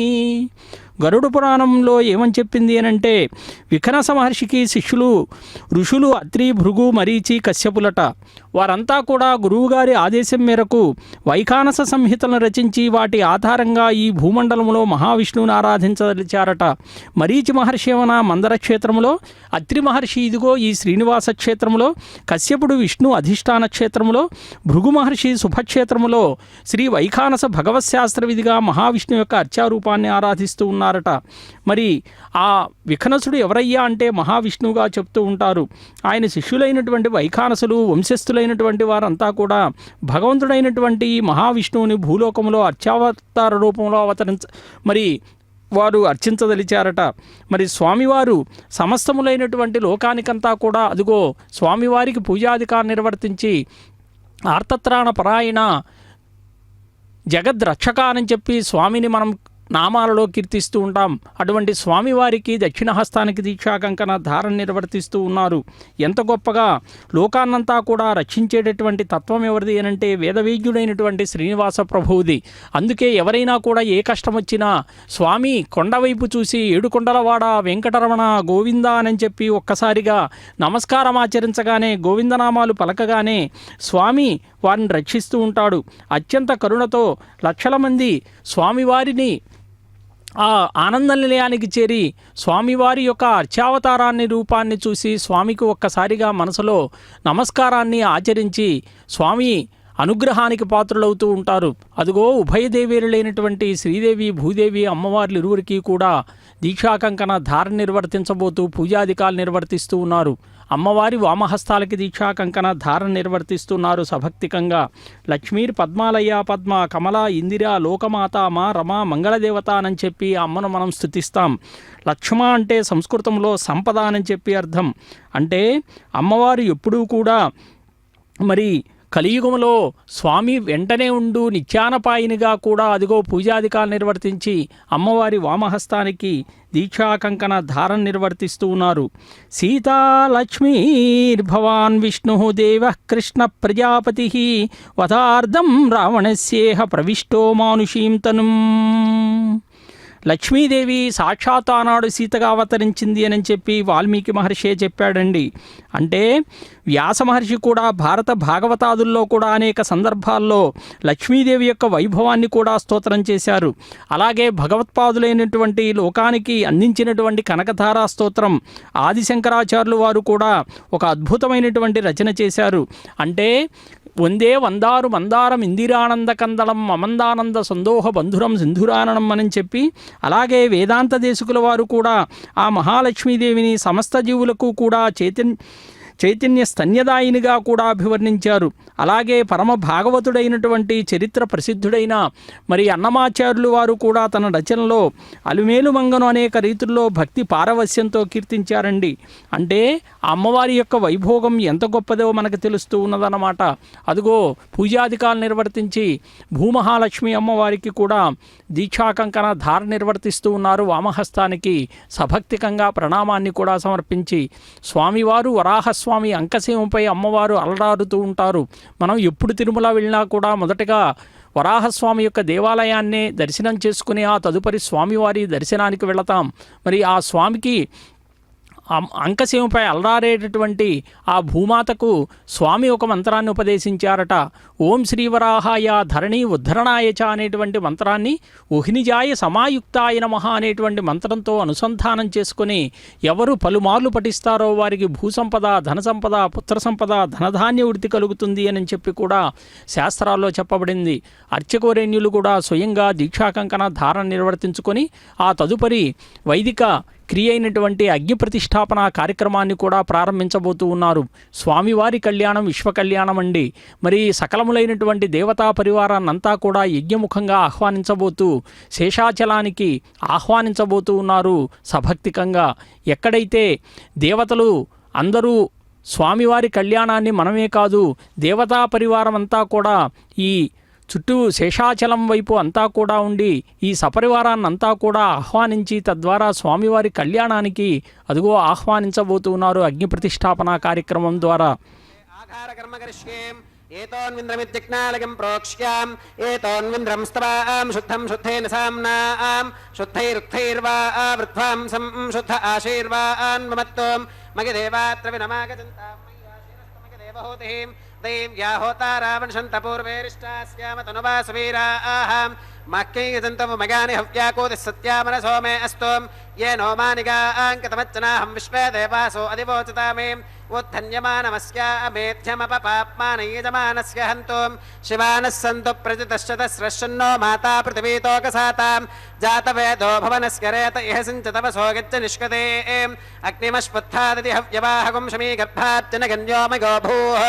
గరుడ పురాణంలో ఏమని చెప్పింది అనంటే విఖనస మహర్షికి శిష్యులు ఋషులు అత్రి భృగు మరీచి కశ్యపులట. వారంతా కూడా గురువుగారి ఆదేశం మేరకు వైఖానస సంహితలను రచించి వాటి ఆధారంగా ఈ భూమండలంలో మహావిష్ణువుని ఆరాధించదలిచారట. మరీచి మహర్షి ఏమన మందర క్షేత్రంలో, అత్రి మహర్షి ఇదిగో ఈ శ్రీనివాస క్షేత్రంలో, కశ్యపుడు విష్ణు అధిష్టాన క్షేత్రంలో, భృగు మహర్షి శుభక్షేత్రములో శ్రీ వైఖానస భగవత్ శాస్త్ర విధిగా మహావిష్ణు యొక్క అర్చారూపాన్ని ఆరాధిస్తూ ఉన్నారట. మరి ఆ విఖనసుడు ఎవరయ్యా అంటే మహావిష్ణువుగా చెప్తూ ఉంటారు. ఆయన శిష్యులైనటువంటి వైఖానసులు వంశస్థులైనటువంటి వారంతా కూడా భగవంతుడైనటువంటి మహావిష్ణువుని భూలోకంలో అర్చావతార రూపంలో మరి వారు అర్చించదలిచారట. మరి స్వామివారు సమస్తములైనటువంటి లోకానికంతా కూడా అదిగో స్వామివారికి పూజాధికారం నిర్వర్తించి ఆర్తత్రాణ పరాయణ జగద్రక్షక అని చెప్పి స్వామిని మనం నామాలలో కీర్తిస్తూ ఉంటాం. అటువంటి స్వామివారికి దక్షిణహస్తానికి దీక్షాకంకణ ధారణ నిర్వర్తిస్తూ ఉన్నారు. ఎంత గొప్పగా లోకాన్నంతా కూడా రక్షించేటటువంటి తత్వం ఎవరిది అనంటే వేదవేద్యుడైనటువంటి శ్రీనివాస ప్రభువుది. అందుకే ఎవరైనా కూడా ఏ కష్టం వచ్చినా స్వామి కొండవైపు చూసి ఏడుకొండలవాడ వెంకటరమణ గోవింద అని చెప్పి ఒక్కసారిగా నమస్కారం ఆచరించగానే గోవిందనామాలు పలకగానే స్వామి వారిని రక్షిస్తూ ఉంటాడు. అత్యంత కరుణతో లక్షల మంది స్వామివారిని ఆ ఆనంద నిలయానికి చేరి స్వామివారి యొక్క అర్చావతారాన్ని రూపాన్ని చూసి స్వామికి ఒక్కసారిగా మనసులో నమస్కారాన్ని ఆచరించి స్వామి అనుగ్రహానికి పాత్రులవుతూ ఉంటారు. అదిగో ఉభయదేవేరులైనటువంటి శ్రీదేవి భూదేవి అమ్మవార్లు ఇరువురికి కూడా దీక్షాకంకణ ధారణ నిర్వర్తించబోతూ పూజాధికాలు నిర్వర్తిస్తూ ఉన్నారు. అమ్మవారి వామహస్తాలకి దీక్షాకంకణ ధారణ నిర్వర్తిస్తున్నారు సభక్తికంగా. లక్ష్మీర్ పద్మాలయ పద్మ కమల ఇందిర లోకమాత మా రమ మంగళదేవత అని చెప్పి అమ్మను మనం స్తుతిస్తాం. లక్ష్మ అంటే సంస్కృతంలో సంపద అని చెప్పి అర్థం. అంటే అమ్మవారు ఎప్పుడూ కూడా మరి కలియుగంలో స్వామి వెంటనే ఉండు నిత్యానపాయినిగా కూడా అదిగో పూజాధికాలు నిర్వర్తించి అమ్మవారి వామహస్తానికి దీక్షాకంకణ ధారణ నిర్వర్తిస్తూ ఉన్నారు. సీతాలక్ష్మీర్భవాన్ విష్ణు దేవ కృష్ణ ప్రజాపతి వధార్థం రావణస్యేహ ప్రవిష్టో మానుషీం తనుం. లక్ష్మీదేవి సాక్షాత్ ఆనాడు సీతగా అవతరించింది అని చెప్పి వాల్మీకి మహర్షే చెప్పాడండి. అంటే వ్యాస మహర్షి కూడా భారత భాగవతాదుల్లో కూడా అనేక సందర్భాల్లో లక్ష్మీదేవి యొక్క వైభవాన్ని కూడా స్తోత్రం చేశారు. అలాగే భగవత్పాదులైనటువంటి లోకానికి అందించినటువంటి కనకధారా స్తోత్రం ఆదిశంకరాచార్యులు వారు కూడా ఒక అద్భుతమైనటువంటి రచన చేశారు. అంటే వందే వందారు మందారం ఇందిరానంద కందళం మమందానంద సందోహ బంధురం సింధురాననం అని చెప్పి, అలాగే వేదాంత దేశకుల వారు కూడా ఆ మహాలక్ష్మీదేవిని సమస్త జీవులకు కూడా చైతన్య స్తన్యదాయినిగా కూడా అభివర్ణించారు. అలాగే పరమ భాగవతుడైనటువంటి చరిత్ర ప్రసిద్ధుడైన మరి అన్నమాచార్యులు వారు కూడా తన రచనలో అలుమేలు మంగను అనేక రీతుల్లో భక్తి పారవస్యంతో కీర్తించారండి. అంటే అమ్మవారి యొక్క వైభోగం ఎంత గొప్పదో మనకు తెలుస్తూ ఉన్నదన్నమాట. అదిగో పూజాధికాలు నిర్వర్తించి భూమహాలక్ష్మి అమ్మవారికి కూడా దీక్షాకంకణ ధార నిర్వర్తిస్తూ ఉన్నారు. వామహస్తానికి సభక్తికంగా ప్రణామాన్ని కూడా సమర్పించి స్వామివారు వరాహస్వామి అంకసేమపై అమ్మవారు అలరారుతూ ఉంటారు. మనం ఎప్పుడు తిరుమల వెళ్ళినా కూడా మొదటగా వరాహస్వామి యొక్క దేవాలయాన్నే దర్శనం చేసుకుని ఆ తదుపరి స్వామివారి దర్శనానికి వెళతాం. మరి ఆ స్వామికి అంకశివపై అలరారేటటువంటి ఆ భూమాతకు స్వామి ఒక మంత్రాన్ని ఉపదేశించారట. ఓం శ్రీవరాహాయ ధరణి ఉద్ధరణాయ చ అనేటువంటి మంత్రాన్ని ఉహినిజాయ సమాయుక్తాయ నమః అనేటువంటి మంత్రంతో అనుసంధానం చేసుకుని ఎవరు పలుమార్లు పఠిస్తారో వారికి భూసంపద, ధనసంపద, పుత్ర సంపద, ధనధాన్య వృద్ధి కలుగుతుంది అని చెప్పి కూడా శాస్త్రాల్లో చెప్పబడింది. అర్చకోరేణ్యులు కూడా స్వయంగా దీక్షాకంకణ ధారణ నిర్వర్తించుకొని ఆ తదుపరి వైదిక క్రియ అయినటువంటి అగ్ని ప్రతిష్టాపన కార్యక్రమాన్ని కూడా ప్రారంభించబోతూ ఉన్నారు. స్వామివారి కళ్యాణం విశ్వ కళ్యాణం అండి. మరి సకలములైనటువంటి దేవతా పరివారాన్నంతా కూడా యజ్ఞముఖంగా ఆహ్వానించబోతూ శేషాచలానికి ఆహ్వానించబోతూ ఉన్నారు సభక్తికంగా. ఎక్కడైతే దేవతలు అందరూ స్వామివారి కళ్యాణాన్ని మనమే కాదు దేవతా పరివారం అంతా కూడా ఈ చుట్టూ శేషాచలం వైపు అంతా కూడా ఉండి ఈ సపరివారాన్నంతా కూడా ఆహ్వానించి తద్వారా స్వామివారి కళ్యాణానికి అదిగో ఆహ్వానించబోతున్నారు అగ్ని ప్రతిష్టాపన కార్యక్రమం ద్వారా. ఏతోన్వింద్రమిత్యజ్ఞాలకం ప్రోక్ష్యాం ఏతోన్వింద్రం స్తవాం శుద్ధం శుద్ధేన సామ్నాం శుద్ధైరుక్తైర్వా వృద్ధ్వాంసం శుద్ధ ఆశీర్వాన్ మమత్వం మగదేవాత్ర వినమాగజంతాం మయ్యాశీరస్తమగదేవహూతిః దైవ్యా హోతారావణశంత పూర్వేరిష్టాస్యామ తనువా సువీరాః మహ్యైజంతము మగాని హవ్యాకోతి సత్యామన సోమే అస్తు येनो मानिगाङ्कितमच्चनाहं विश्वे देवासो अधिवोचता मे उद्धन्यमानमस्यामेध्यमपपाप्मानयजमानस्य हन्तुं शिवानः सन्तु प्रजितश्चतस्रश्चन्नो माता पृथिवीतोकसातां जातवेदो भवनस्य रेत इह सिञ्चतवसो गच्छ निष्कते अग्निमश्पुत्थादिति हव्यवाहकुं शमीगर्भार्जनगन्योमगो भूः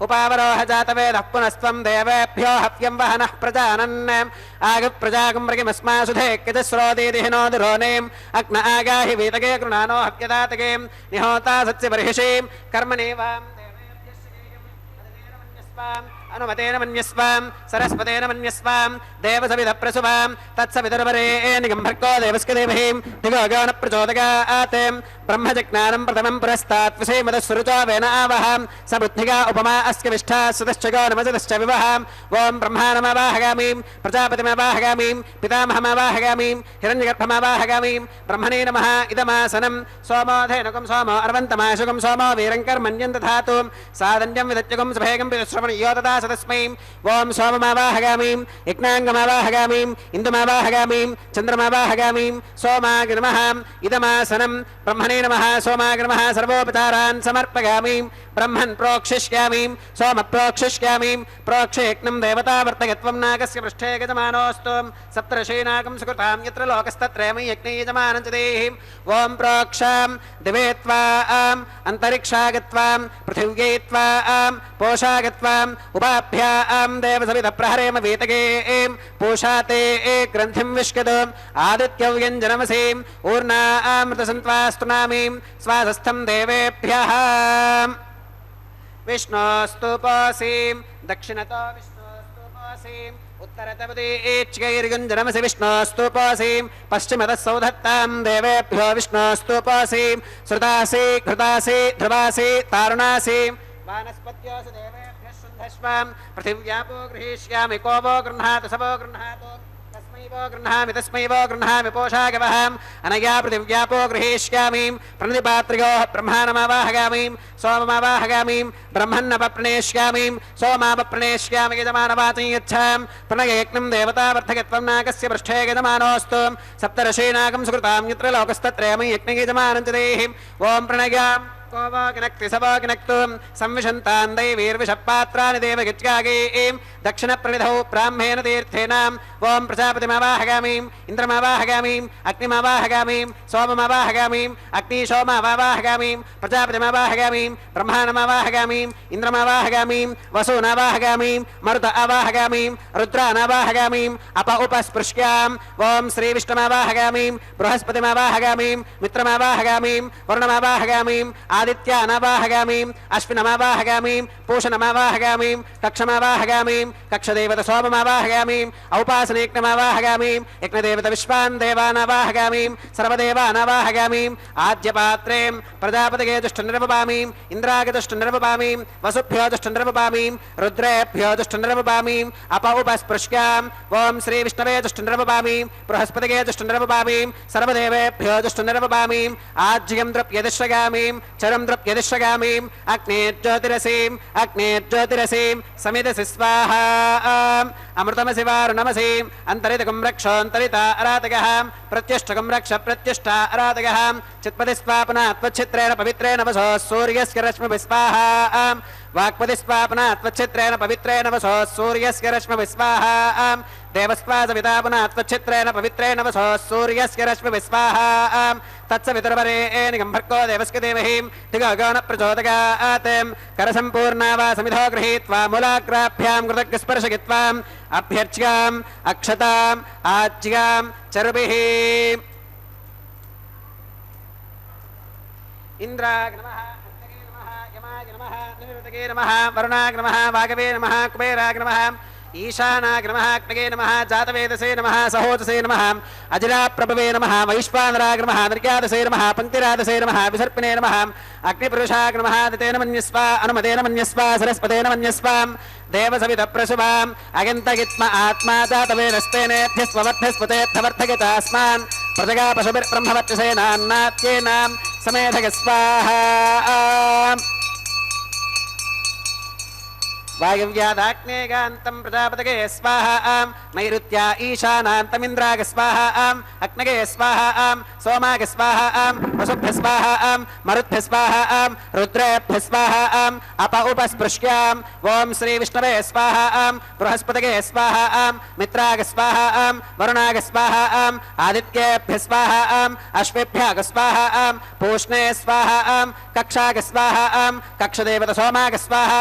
उपावरोह जातवेदः पुनस्त्वं देवेभ्यो हव्यं वहनः प्रजानन् आगप्रजागं मृगिमस्मासुधे किजस्रोदीदिहिनोदिरोनेम् अग्न आगाहि वीतगे कृणानो हव्यदातगे निहोता सत्स्यबर्हिषीं कर्मणेवां अनुमतेन मन्यस्वां सरस्वतेन मन्यस्वां देवसविधप्रसुवां तत्सवितुर्वरेण्यं भर्गो देवस्य देवहीं दिगो न प्रचोदयात् ब्रह्मजज्ञानं प्रथमं पुरस्तात् विषयमदस्सुरुचो वेन आवहां स बुद्धिगा उपमा अस्य विष्ठा सुतश्च गो नमसतश्च विवहाम् ॐ ब्रह्माणमवाहगामीं प्रजापतिमवाहगामीं पितामहमवाहगामीं हिरण्यगर्भमवाहगामीं ब्रह्मणे नमः इदमासनं सोमो धेनुकं सोमो अर्वन्तमाशुकं सोमो वीरं कर्मण्यं दधातु सादन्यं विदत्यगं सभेगं पितुश्रवणयो ददा सदस्मै ओं सोममावाहगामीं यज्ञाङ्गमावाहगामीं इन्दुमावाहगामीं चन्द्रमावाहगामीं सोमाय नमः इदमासनं ब्रह्मणे नमः सोमाय नमः सर्वोपचारान् समर्पयामीं ब्रह्मन् प्रोक्षिष्यामीं सोम प्रोक्षिष्यामीं प्रोक्षयज्ञं देवतावर्तकत्वं नागस्य पृष्ठे गजमानोऽस्तु सप्तर्षीनागं सुकृतां यत्र लोकस्तत्रयमि यज्ञे यजमानं च देहि ओं प्रोक्षां दिवे त्वां अन्तरिक्षागत्वां पृथिव्यै त्वां पोषागत्वाम् उपाभ्यां देवसविधप्रहरेम वीतगे पूषाते ग्रन्थिं विष्कद आदित्यव्यञ्जनमसीं ऊर्णामृतसन्त्वास्तुनामीं स्वासस्थं देवेभ्यः विष्णोस्तुपोऽसीं दक्षिणतो विष्णोस्तुपोऽसीम् उत्तरतपदीच्यैर्युञ्जनमसि विष्णोस्तुपोऽसीं पश्चिमतः सौधत्तां देवेभ्यो विष्णोस्तुपोऽसीं श्रुतासि घृतासि ध्रुवासि तारुणासि वानस्पत्योऽसि देवेभ्यः शुन्धस्वां पृथिव्यापो गृहीष्यामि को वो गृह्णातु स वो गृह्णातु तस्मै वो गृह्णामि पोषागवहाम् अनया पृथिव्यापो गृहीष्यामि प्रणिपात्र्योः ब्रह्माणमावाहगामीं सोममावाहगामीं ब्रह्मन्नपप्रणेष्यामीं सोमापप्रणेष्यामि यजमानवाचं यच्छां प्रणययज्ञं देवतावर्धकत्वं नागस्य पृष्ठे यजमानोऽस्तु सप्तर्षीनागं सुकृतां यत्र लोकस्तत्रयमि यज्ञयजमानं च देहि ॐ प्रणयां को वो किनक्ति स वो किनक्तु संविशन्तान् दैवीर्विषपात्राणि देवगित्यागीं दक्षिणप्रणिधौ ब्राह्मेण तीर्थेनाम् ॐ प्रजापतिमावाहगामीं इन्द्रमावाहगामीं अग्निमावाहगामीं सोममावाहगामीं अग्निशोमावाहगामीं प्रजापतिमावाहगामीं ब्रह्माणमावाहगामीं इन्द्रमावाहगामीं वसूनावाहगामीं मरुत आवाहगामीं रुद्रानावाहगामीं अप उपस्पृश्याम् ॐ श्रीविष्णुमावाहगामीं बृहस्पतिमावाहगामीं मित्रमावाहगामीं वरुणमावाहगामीं आदित्यानावाहगामीं अश्विनमावाहगामीं पूषणमावाहगामीं कक्षमावाहगामीं कक्षदेवत सोममावाहगामीं औपासनेज्ञमावाहगामीं यज्ञदेवत विश्वान् देवानावाहगामीं सर्वदेवानावाहगामीं आद्यपात्रें प्रजापतये दुष्टनिर्वपामीं इन्द्रागदुष्टनिर्वपामीं वसुभ्यो दुष्टनिर्वपामीं रुद्रेभ्यो दुष्टनिर्वपामीं अप उपस्पृश्याम् ॐ श्रीविष्णवे दुष्टनिर्वपामीं बृहस्पतये दुष्टनिर्वपामीं सर्वदेवेभ्यो दुष्टनिर्वपामीं आज्यं द्रव्यदिश्रगामीं चरं द्रव्यदिश्रगामीं अग्नेज्योतिरसीं समिदसि स्वाहा अमृतमसि वारुणमसीं अन्तरितकं रक्षोऽन्तरिता अरातगः प्रत्यष्टकं रक्ष प्रत्यष्टा अरातगः चित्पति स्वापनात्वच्छित्रेण पवित्रेण वसो सूर्यस्य रश्मिभिः स्वाहा वाक्पतिस्वापनात्वच्छित्रेण पवित्रेण वसो सूर्यस्य रश्मिभिः स्वाहा देवस्वासवितापनात्वच्छित्रेण पवित्रेण वसो सूर्यस्य रश्मिभिः स्वाहा तत्सवितुर्वरेण्यं भर्गो देवस्य देवहीं दिगो न प्रचोदयात् करसम्पूर्णा वा समिधो गृहीत्वा मूलाग्राभ्यां कृतज्ञस्पर्शयित्वाम् अभ्यर्च्याम् अक्षताम् आज्यां चरुभिः इन्द्राय नमः यमाय नमः निरुतगे नमः वरुणाय नमः वागवे नमः कुबेराय नमः ఈశానాయ నమః అగ్నగే నమః జాతవేదసే నమః సహోదసే నమః అజిరాప్రభవే నమః వైశ్వానరాయ నమః నిర్యాదసే నమః పంక్తిరాదసే నమః విసర్పిణే నమః అగ్నిపురుషాయ నమః దితేన మన్యస్వ అనుమతేన మన్యస్వ సరస్వతేన మన్యస్వ దేవసవిత ప్రసుభాం అగంతగిత్మ ఆత్మా జాతవేనస్తేనేభ్యస్వవర్ధస్పతేర్థవర్ధగతాస్మాన్ ప్రజగా పశుభిర్బ్రహ్మవర్చసేనాన్నాత్యేనాం సమేధగ స్వాహా వాయువ్యాదాగ్నేగాంతం ప్రజాపతగే స్వాహా నైరుత్యా ఈశానాంతమింద్రాగ స్వాహా అగ్నగే స్వాహా సోమాగ స్వాహా వసుభ్య స్వాహా మరుద్భ్య స్వాహా రుద్రేభ్య స్వాహా అప ఉపస్పృశ్యాం ఓం శ్రీ విష్ణవే స్వాహా బృహస్పతగే స్వాహా మిత్రాగ స్వాహా వరుణాగ స్వాహా ఆదిత్యేభ్య స్వాహా అశ్వేభ్యాగ స్వాహా పూష్ణే స్వాహా కక్షాగ స్వాహా కక్షదేవత సోమాగ స్వాహా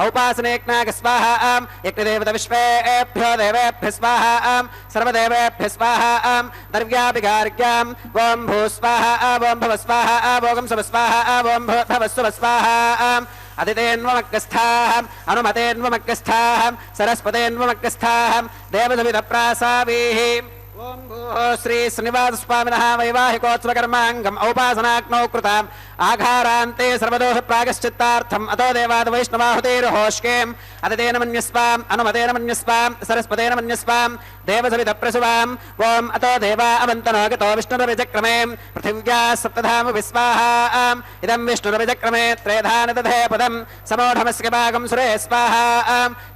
ఔపాసనే యజ్ఞాగ స్వాహా యజ్ఞదేవత విశ్వేభ్యో దేవేభ్య స్వాహా సర్వదేవేభ్య స్వాహా ద్రవ్యాభిగార్గ్యాం ఓం భూ స్వాహా ఓం భవ స్వాహా ఓం శవ స్వాహా ఓం భవస్వ స్వాహా అదితేన్వమగ్గస్థాం అనుమతేన్వమగ్గస్థాం సరస్వతేన్వమగ్గస్థాం దేవసవిత ప్రాసావీః ఓం భూః శ్రీ శ్రీనివాస స్వామినః వైవాహికోత్సవకర్మాంగం ఔపాసనాగ్నౌ కృతాం ఆఘారాంతే సర్వదోష ప్రాగశ్చిత్తార్థం అతో దేవాద వైష్ణవాహుతేర్హోష్కేం అదితేన మన్యస్వాం అనుమతేన మన్యస్వాం సరస్వతేన మన్యస్వాం దేవసవిత ప్రసువాం ఓం అతో దేవా అవంతనో గతో విష్ణురవిచక్రమే పృథివ్యా సప్తధామ విస్వాహా ఇదం విష్ణురవిచక్రమే త్రేధాన దధే పదం సమోఢమస్య భాగం సురే స్వాహా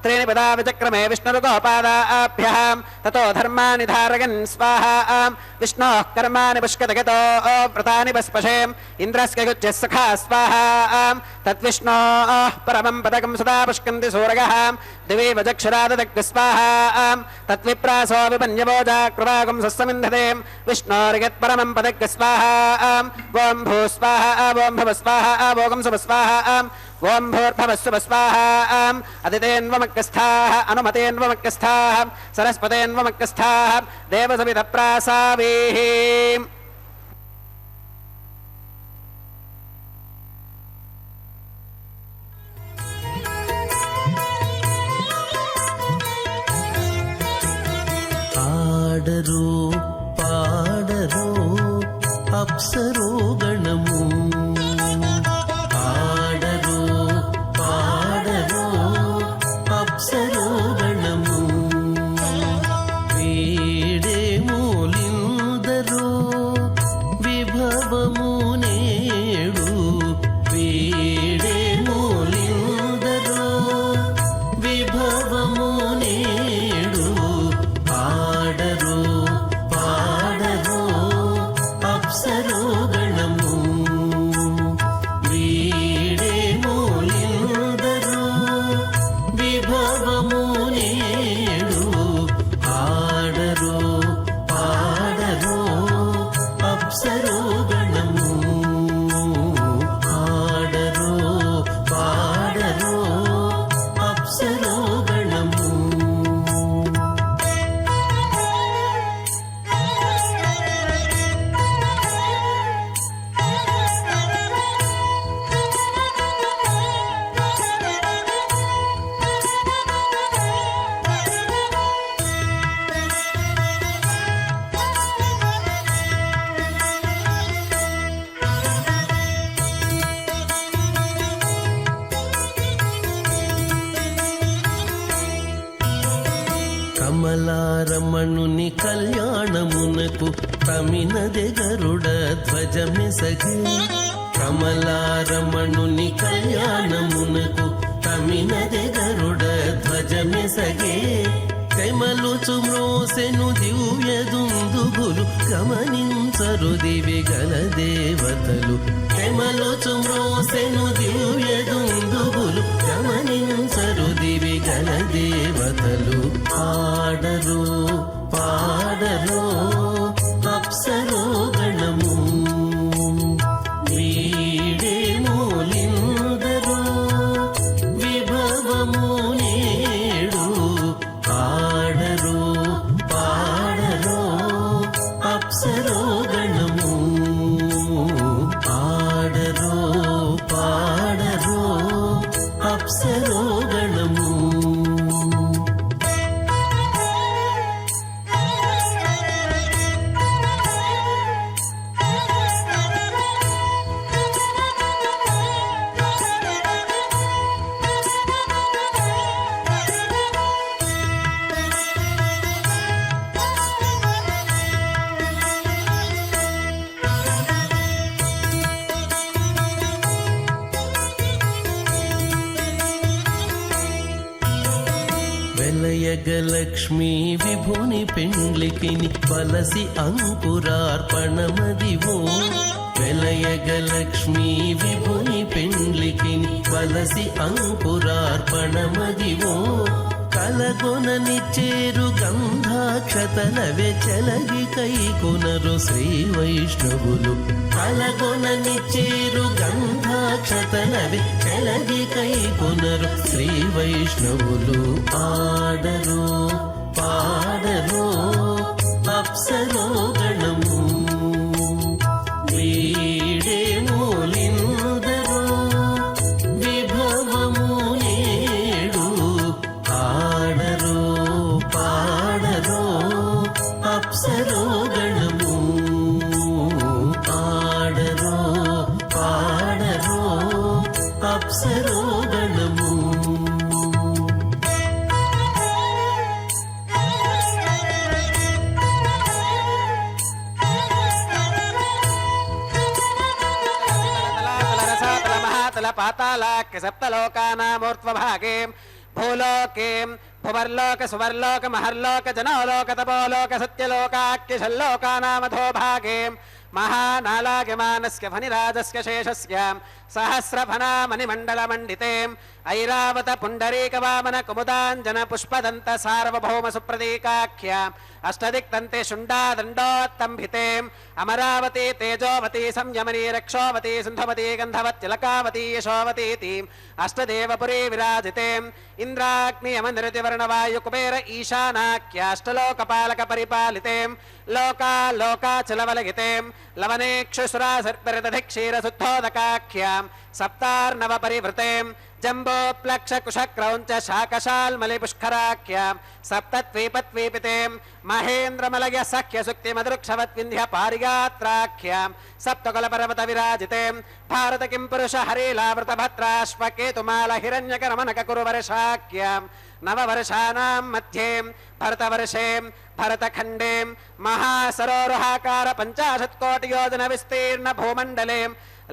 త్రీణి పదా విచక్రమే విష్ణురుగోపాదాభ్యః తతో ధర్మాని ధారయన్ స్వాహా విష్ణోః కర్మాణి పుష్కతగతో వ్రతాని పస్పశేం ఇంద్రస్య గుజ్జः సఖా స్వాహా తద్విష్ణోః పరమం పదకం సదా పుష్కంతి సూరగः దివి వజక్షరాదదగ్గ స్వాహా తద్విప్రాసో విపన్యవోజా కృపాగం సస్సమింధతే విష్ణోర్యత్పరమం పదగ్గ స్వాహా ఓం భూ స్వాహా ఓం భవ స్వాహా ఓం శవ స్వాహా ఓం భూర్భవస్వ స్వాహా అదితేన్వమగ్గస్థాః అనుమతేన్వమగ్గస్థాః సరస్వతేన్వమగ్గస్థాః దేవసవిత ప్రాసావీః ఆడరు పాడరు అప్సరో గణము ఆడరు పాడరు అప్సరో గణము వీడేమూలిందరో విభవము నేడు వీడేమూలిందరో విభవము నేడు ఆడరు పాడరు అప్సరో గణము వీడేమూలిందరో విభవము నేడు ఆడరు పాడరు అప్సరో గణము ఆడరు పాడరు అప్సరో గణము కమలారమణుని కళ్యాణమునకు తమినదె గరుడ ధ్వజమెసగే కమలారమణుని కళ్యాణమునకు తమినదె గరుడ ధ్వజమెసగే తెమలుచు మ్రోసెను దివ్య దుందుబులు గమనించరు దివి గల దేవతలు తెమలుచు మ్రోసెను దివ్య దుందుబులు గమనించరు దివి గల దేవతలు ఆడరు పాడరు అప్సరో గణము వీడేమూలిందరో విభవము నేడు ఆడరు పాడరు అప్సరో గణము ఆడరు పాడరు అప్సరో గణము వెలయగలక్ష్మీ విభుని పెండ్లికిని వలసి అంకురార్పణమదివో వెలయగలక్ష్మీ విభుని పెండ్లికిని వలసి అంకురార్పణమదివో కలగొనని చేరు గంధాక్షతలవే చెలగి కైకొనరు శ్రీ వైష్ణవులు కలగొనని చేరు గంధాక్షతలవే చెలగి కైకొనరు శ్రీ వైష్ణవులు ఆడరు పాడరు అప్సరో గణము వీడేమూలిందరో విభవము నేడు ఆడరో పాడరో అప్సరో గణము ఆడరో పాడరో అప్సరో గణము పాతాళాఖ్య సప్తలోకానామూర్ధ్వభాగే భూలోకే భువర్లోక సువర్లోక మహర్లోక జనోలోక తపోలోక సత్యలోకాఖ్యషల్లోకానామధోభాగే మహానాలాగమానస్య ఫణిరాజస్య శేషస్య సహస్రఫణామణిమండలమండితే ఐరావత పుండరీకవామన కుముదాంజన పుష్పదంత సార్వభౌమ సుప్రతీకాఖ్య అష్టదిక్తంతే శుండాదండోత్తంభితే అమరావతి తేజోవతి సంయమనీ రక్షోవతి సింధుమతి గంధవత్తిలకావతి యశోవతీతి అష్టదేవపురీ విరాజితే ఇంద్రాగ్నియమనిరతివర్ణవాయు కుబేర ఈశానాఖ్యాష్టలోకపాలక పరిపాలితే లోకాలోకాచలవలగితే లవనేక్షుసురాసర్పిరదధిక్షీరశుద్ధోదకాఖ్యాం సప్తార్ణవ పరివృతేం జంబోప్లక్షకుశక్రౌంచ శాకశాల్మలి పుష్కరాఖ్యాం సప్తద్వీపద్వీపితేం మహేంద్రమలయ సఖ్య సుక్తి మధుక్షవద్వింధ్య పారిగాత్రాఖ్యాం సప్తకులపర్వత విరాజితేం భారత కిం పురుష హరీలావృత భద్రాశ్వకేతుమాల హిరణ్యకరమనక కురువర్షాఖ్యాం నవవర్షానాం మధ్యేం భరతవర్షేం భరతఖండేం మహాసరోరుహాకార 50 కోటి యోజన విస్తీర్ణ భూమండలేం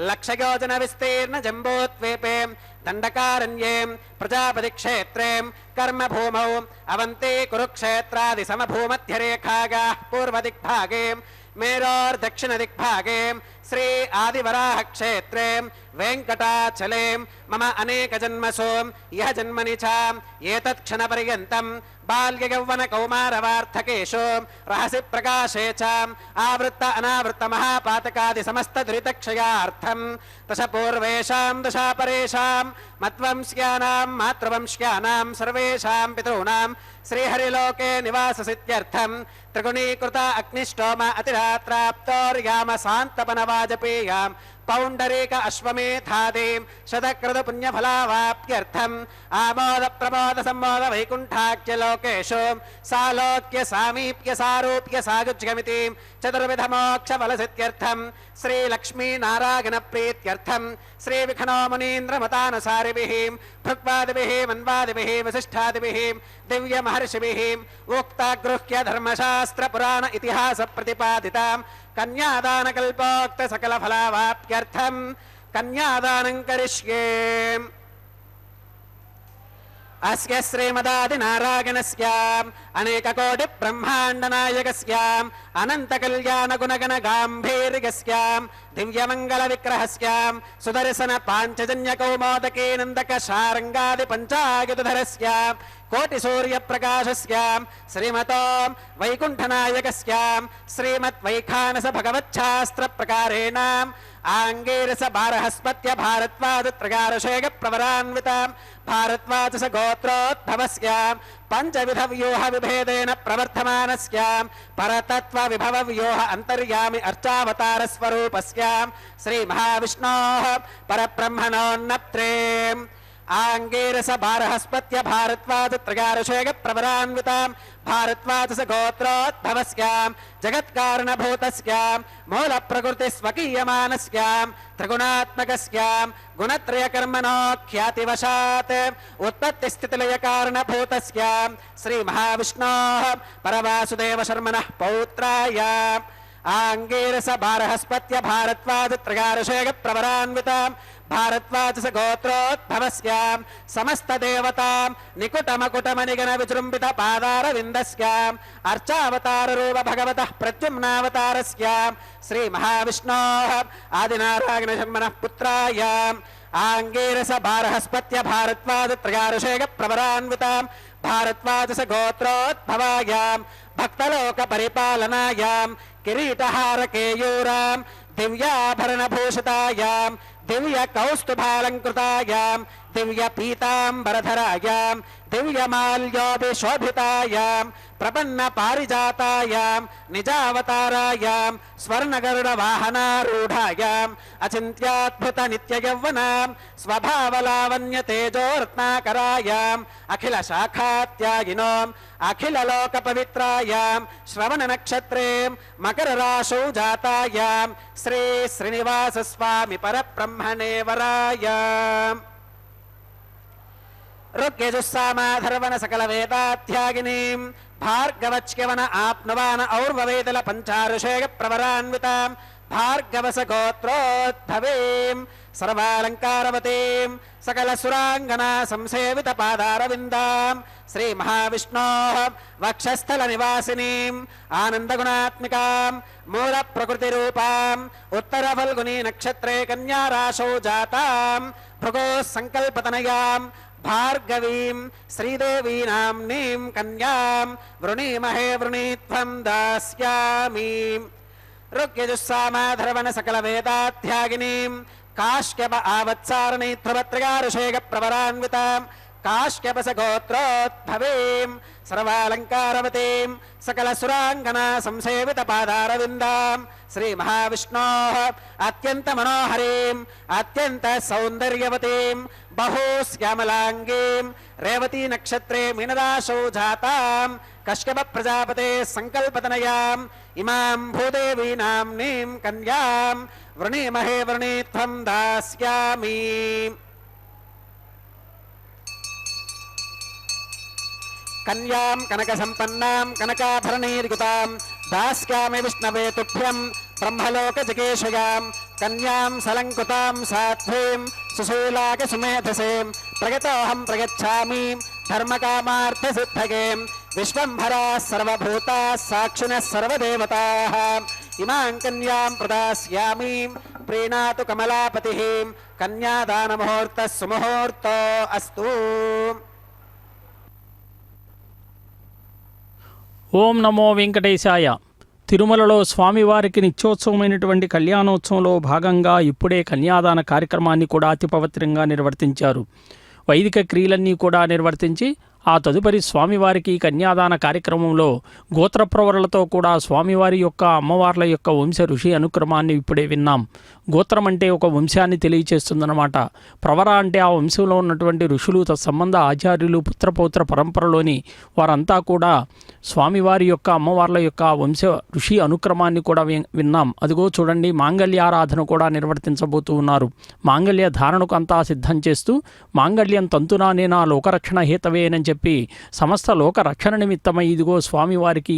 లక్షయోజన విస్తీర్ణ జంబోద్వీపేం దండకారణ్యేం ప్రజాపతి క్షేత్రేం కర్మభూమౌ అవంతి కురుక్షేత్రాది సమభూమధ్యరేఖాగా పూర్వదిగ్భాగేం మేరోర్దక్షిణదిగ్భాగేం శ్రీ ఆదివరాహ క్షేత్రేం వెంకటాచలేం మమ అనేక జన్మసో ఇహ జన్మని చ ఏతత్క్షణ పర్యంతం బాల్య యౌవన కౌమారవార్థకేషు రహసి ప్రకాశే చ ఆవృత్త అనావృత్త మహాపాతకాది సమస్త దురితక్షయార్థం దశ పూర్వేషాం దశా పరేషాం మద్వంశ్యానాం మాతృవంశ్యానాం సర్వేషాం పితॄణాం శ్రీహరిలోకే నివాససిత్యర్థం త్రిగుణీకృత అగ్నిష్టోమ అతిరాత్రాప్తోర్యామ శాంతపన వాజపేయాం పౌండరీక అశ్వమేధాదీం శతకృత పుణ్యఫలావాప్త్యర్థం ఆమోద ప్రమోద సంమోద వైకుంఠాఖ్య లోకేషు సాలోక్య సామీప్య సారూప్య సాయుజ్యమితి చతుర్విధ మోక్ష ఫలసిద్ధ్యర్థం శ్రీ లక్ష్మీ నారాయణ ప్రీత్యర్థం శ్రీ విఖనో మునీంద్ర మతానుసారిభిః భృగ్వాదిభిః మన్వాదిభిః వసిష్ఠాదిభిః దివ్య మహర్షిభిః ఉక్తగృహ్య ధర్మశాస్త్ర పురాణ ఇతిహాస ప్రతిపాదితాం కన్యాదాన కల్పోక్త సకల ఫలావాప్త్యర్థం కన్యాదానం కరిష్యే. అస్య శ్రీమదాది నారాయణస్య అనేక కోటి బ్రహ్మాండ నాయకస్య అనంత కళ్యాణ గుణగణ గాంభీర్యస్య దివ్యమంగళ విగ్రహస్య సుదర్శన పాంచజన్య కౌమోదకే నందక శారంగాది పంచాయుధరస్య కోటి సూర్య ప్రకాశస్య శ్రీమతో వైకుంఠనాయకస్య శ్రీమద్ వైఖానస భగవచ్ఛాస్త్ర ప్రకారేణ ఆంగీరస బారహస్పత్య భారద్వాజ త్రగారశేఖ ప్రవరాన్విత భారద్వాజ గోత్రోద్భవస్య పంచవిధ వ్యూహ విభేదేన ప్రవర్ధమానస్య పరతత్వ విభవ వ్యూహ అంతర్యామి అర్చావతార స్వరూపస్య శ్రీ మహావిష్ణోః పరబ్రహ్మణోన్నత్రే ఆంగీరస బారహస్పత్య భారద్వాజ త్రగారశేఖ ప్రవరాన్విత భారద్వాజ గోత్రోద్భవస్య జగత్కారణభూతస్య మూల ప్రకృతి స్వకీయమానస్య త్రిగుణాత్మకస్య గుణత్రయకర్మణో ఖ్యాతివశాత్ ఉత్పత్తి స్థితిలయ కారణభూతస్య శ్రీ మహావిష్ణోః పరవాసుదేవ శర్మణః పౌత్రాయ ఆంగీరస బారహస్పత్య భారద్వాజ త్రగారశేఖ ప్రవరాన్విత भारद्वाज गोत्रोद्भवस्याम् समस्तदेवताम् निकुटमकुटमनिगण विजृम्भित पादारविन्दस्याम् अर्चावतार रूप भगवतः प्रद्युम्नावतारस्याम् श्री महाविष्णोः आदिनारायण शर्मणः पुत्रायाम् आंगीरस बारहस्पत्य भारद्वाज त्रयारुषेक प्रवरान्विताम् भारद्वाज गोत्रोद्भवायाम् भक्तलोक परिपालनायाम् किरीटहार केयूराम् दिव्याभरणभूषितायाम् दिव्य कौस्तुभालंकृतायाम् दिव्य पीतांबरधरायाम् दिव्य माल्योभिशोभितायाम् प्रपन्न पारिजातायाम् निजावतारायाम् स्वर्णगरुड वाहनारूढायाम् अचिन्त्याद्भुत नित्ययौवनाम् स्वभावलावण्य तेजोरत्नाकरायाम् अखिल शाखात्यागिनोम् अखिल लोक पवित्रायाम् श्रवण नक्षत्रे मकर राशौ जातायाम् श्री श्रीनिवास स्वामी परब्रह्मणे वरायाम् ऋग्यजुस्सामाधर्वण सकल वेदाध्यागिनीम् भार्गवच्यवन आप्नुवान और्ववेदल पंचारुषेय प्रवरान्विताम् भार्गवस गोत्रोद्भवेम् सर्वालंकारवतीम् सकल सुरांगना संसेवित पादारविन्दाम् श्री महाविष्णोः वक्षस्थल निवासिनीम् आनंद गुणात्मिकाम् मूल प्रकृति रूपाम् उत्तर फल्गुनी नक्षत्रे कन्या राशौ जाताम् भृगो संकल्पतनयाम् भार्गवीं श्रीदेवी नाम्नीं कन्यां वृणीमहे वृणीत्वं दास्यामि ऋग्यजुस्सामाधर्वण सकल वेदाध्यागिनीं काश्यप आवत्सारणी ध्रुवत्रयारुषेक प्रवरान्वितां काश्यपस गोत्रोद्भवें सर्वालंकारवतीं सकल सुरांगना संसेवित पादारविन्दां श्री महाविष्णोः अत्यंत मनोहरीं अत्यंत सौंदर्यवतीं बहुश्यामलांगीं रेवती नक्षत्रे मीनराशौ जातां कश्यप प्रजापते संकल्पतनयाम् इमां भूदेवी नाम्नीं कन्यां वृणीमहे वृणीत्वं दास्यामि कन्यां कनक संपन्नां कनकाभरणैर्युतां दास्यामि विष्णवे तुभ्यं ब्रह्मलोक जिगेशयां कन्यां सलंकृतां साध्वीं सुशूलाक सुमेधसें प्रगतोऽहं प्रगच्छामि धर्मकामार्थ सिद्धये विश्वंभरा सर्वभूता साक्षिणः सर्वदेवताः इमां कन्यां प्रदास्यामि प्रीणातु कमलापतिः कन्यादान मुहूर्तः सुमुहूर्तो अस्तु। ఓం నమో వెంకటేశాయ. తిరుమలలో స్వామివారికి నిత్యోత్సవమైనటువంటి కళ్యాణోత్సవంలో భాగంగా ఇప్పుడే కన్యాదాన కార్యక్రమాన్ని కూడా అతి పవిత్రంగా నిర్వర్తించారు. వైదిక క్రియలన్నీ కూడా నిర్వర్తించి ఆ తదుపరి స్వామివారికి కన్యాదాన కార్యక్రమంలో గోత్రప్రవరులతో కూడా స్వామివారి యొక్క అమ్మవార్ల యొక్క వంశ ఋషి అనుక్రమాన్ని ఇప్పుడే విన్నాం. గోత్రం అంటే ఒక వంశాన్ని తెలియచేస్తుందన్నమాట. ప్రవర అంటే ఆ వంశంలో ఉన్నటువంటి ఋషులు తత్సంబంధ ఆచార్యులు పుత్రపౌత్ర పరంపరలోని వారంతా కూడా స్వామివారి యొక్క అమ్మవార్ల యొక్క వంశ ఋషి అనుక్రమాన్ని కూడా విన్నాం. అదిగో చూడండి, మాంగళ్యారాధన కూడా నిర్వర్తించబోతూ ఉన్నారు. మాంగళ్య ధారణకు అంతా సిద్ధం చేస్తూ మాంగళ్యం తంతునానేనా లోకరక్షణ హేతవేనని చెప్పి సమస్త లోక రక్షణ నిమిత్తమై ఇదిగో స్వామివారికి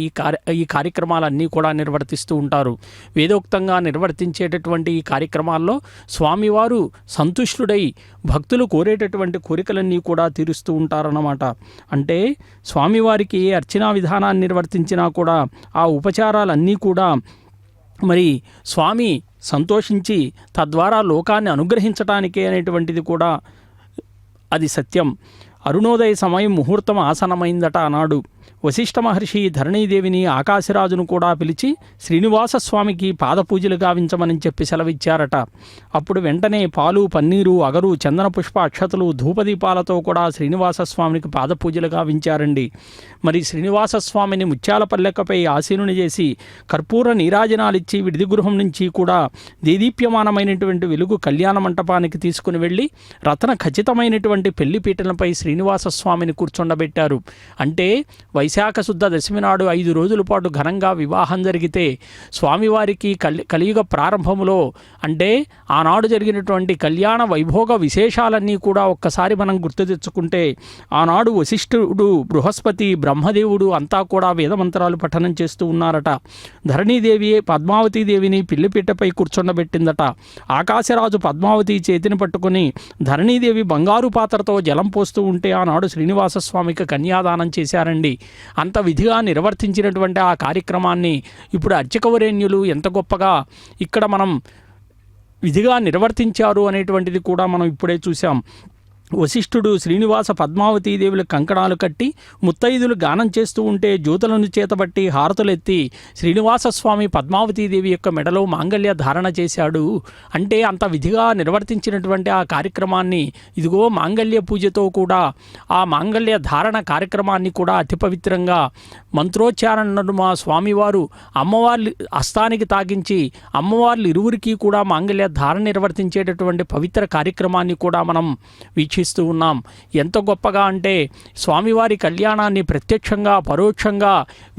ఈ కార్యక్రమాలన్నీ కూడా నిర్వర్తిస్తూ ఉంటారు. వేదోక్తంగా నిర్వర్తించేటటువంటి ఈ కార్యక్రమాల్లో స్వామివారు సంతుష్టుడై భక్తులు కోరేటటువంటి కోరికలన్నీ కూడా తీరుస్తూ ఉంటారన్నమాట. అంటే స్వామివారికి ఏ అర్చనా విధానాన్ని నిర్వర్తించినా కూడా ఆ ఉపచారాలన్నీ కూడా మరి స్వామి సంతోషించి తద్వారా లోకాన్ని అనుగ్రహించటానికే అనేటువంటిది కూడా అది సత్యం. అరుణోదయ సమయం ముహూర్తం ఆసనమైందట అన్నాడు. వశిష్ఠ మహర్షి ధరణీదేవిని ఆకాశరాజును కూడా పిలిచి శ్రీనివాస స్వామికి పాదపూజలు గావించమని చెప్పి సెలవిచ్చారట. అప్పుడు వెంటనే పాలు, పన్నీరు, అగరు, చందన పుష్ప అక్షతలు, ధూపదీపాలతో కూడా శ్రీనివాస స్వామికి పాదపూజలు గావించారండి. మరి శ్రీనివాస స్వామిని ముత్యాల పల్లెకపై ఆసీనుని చేసి కర్పూర నీరాజనాలిచ్చి విడిది గృహం నుంచి కూడా దేదీప్యమానమైనటువంటి వెలుగు కళ్యాణ మంటపానికి తీసుకుని వెళ్ళి రత్న ఖచ్చితమైనటువంటి పెళ్లిపీటలపై శ్రీనివాస స్వామిని కూర్చొండబెట్టారు. అంటే వైశాఖ శుద్ధ దశమి నాడు 5 రోజుల పాటు ఘనంగా వివాహం జరిగితే స్వామివారికి కలియుగ ప్రారంభంలో అంటే ఆనాడు జరిగినటువంటి కళ్యాణ వైభోగ విశేషాలన్నీ కూడా ఒక్కసారి మనం గుర్తు తెచ్చుకుంటే ఆనాడు వశిష్ఠుడు, బృహస్పతి, బ్రహ్మదేవుడు అంతా కూడా వేదమంత్రాలు పఠనం చేస్తూ ఉన్నారట. ధరణీదేవి పద్మావతీదేవిని పిల్లిపిట్టపై కూర్చొండబెట్టిందట. ఆకాశరాజు పద్మావతి చేతిని పట్టుకుని ధరణీదేవి బంగారు పాత్రతో జలం పోస్తూ ఉంటే ఆనాడు శ్రీనివాసస్వామికి కన్యాదానం చేశారండి. అంత విధిగా నిర్వర్తించినటువంటి ఆ కార్యక్రమాన్ని ఇప్పుడు అర్చకవరేణ్యులు ఎంత గొప్పగా ఇక్కడ మనం విధిగా నిర్వర్తించారు అనేటువంటిది కూడా మనం ఇప్పుడే చూసాం. వశిష్ఠుడు శ్రీనివాస పద్మావతీదేవులు కంకణాలు కట్టి ముత్తైదులు గానం చేస్తూ ఉంటే జ్యోతులను చేతబట్టి హారతులెత్తి శ్రీనివాసస్వామి పద్మావతీదేవి యొక్క మెడలో మాంగళ్య ధారణ చేశాడు. అంటే అంత విధిగా నిర్వర్తించినటువంటి ఆ కార్యక్రమాన్ని ఇదిగో మాంగళ్య పూజతో కూడా ఆ మాంగళ్య ధారణ కార్యక్రమాన్ని కూడా అతి పవిత్రంగా మంత్రోచ్చారణను మా స్వామివారు అమ్మవారి హస్తానికి తాగించి అమ్మవార్లు ఇరువురికి కూడా మాంగళ్య ధారణ నిర్వర్తించేటటువంటి పవిత్ర కార్యక్రమాన్ని కూడా మనం వీక్షిస్తూ ఉన్నాం. ఎంత గొప్పగా అంటే స్వామివారి కళ్యాణాన్ని ప్రత్యక్షంగా పరోక్షంగా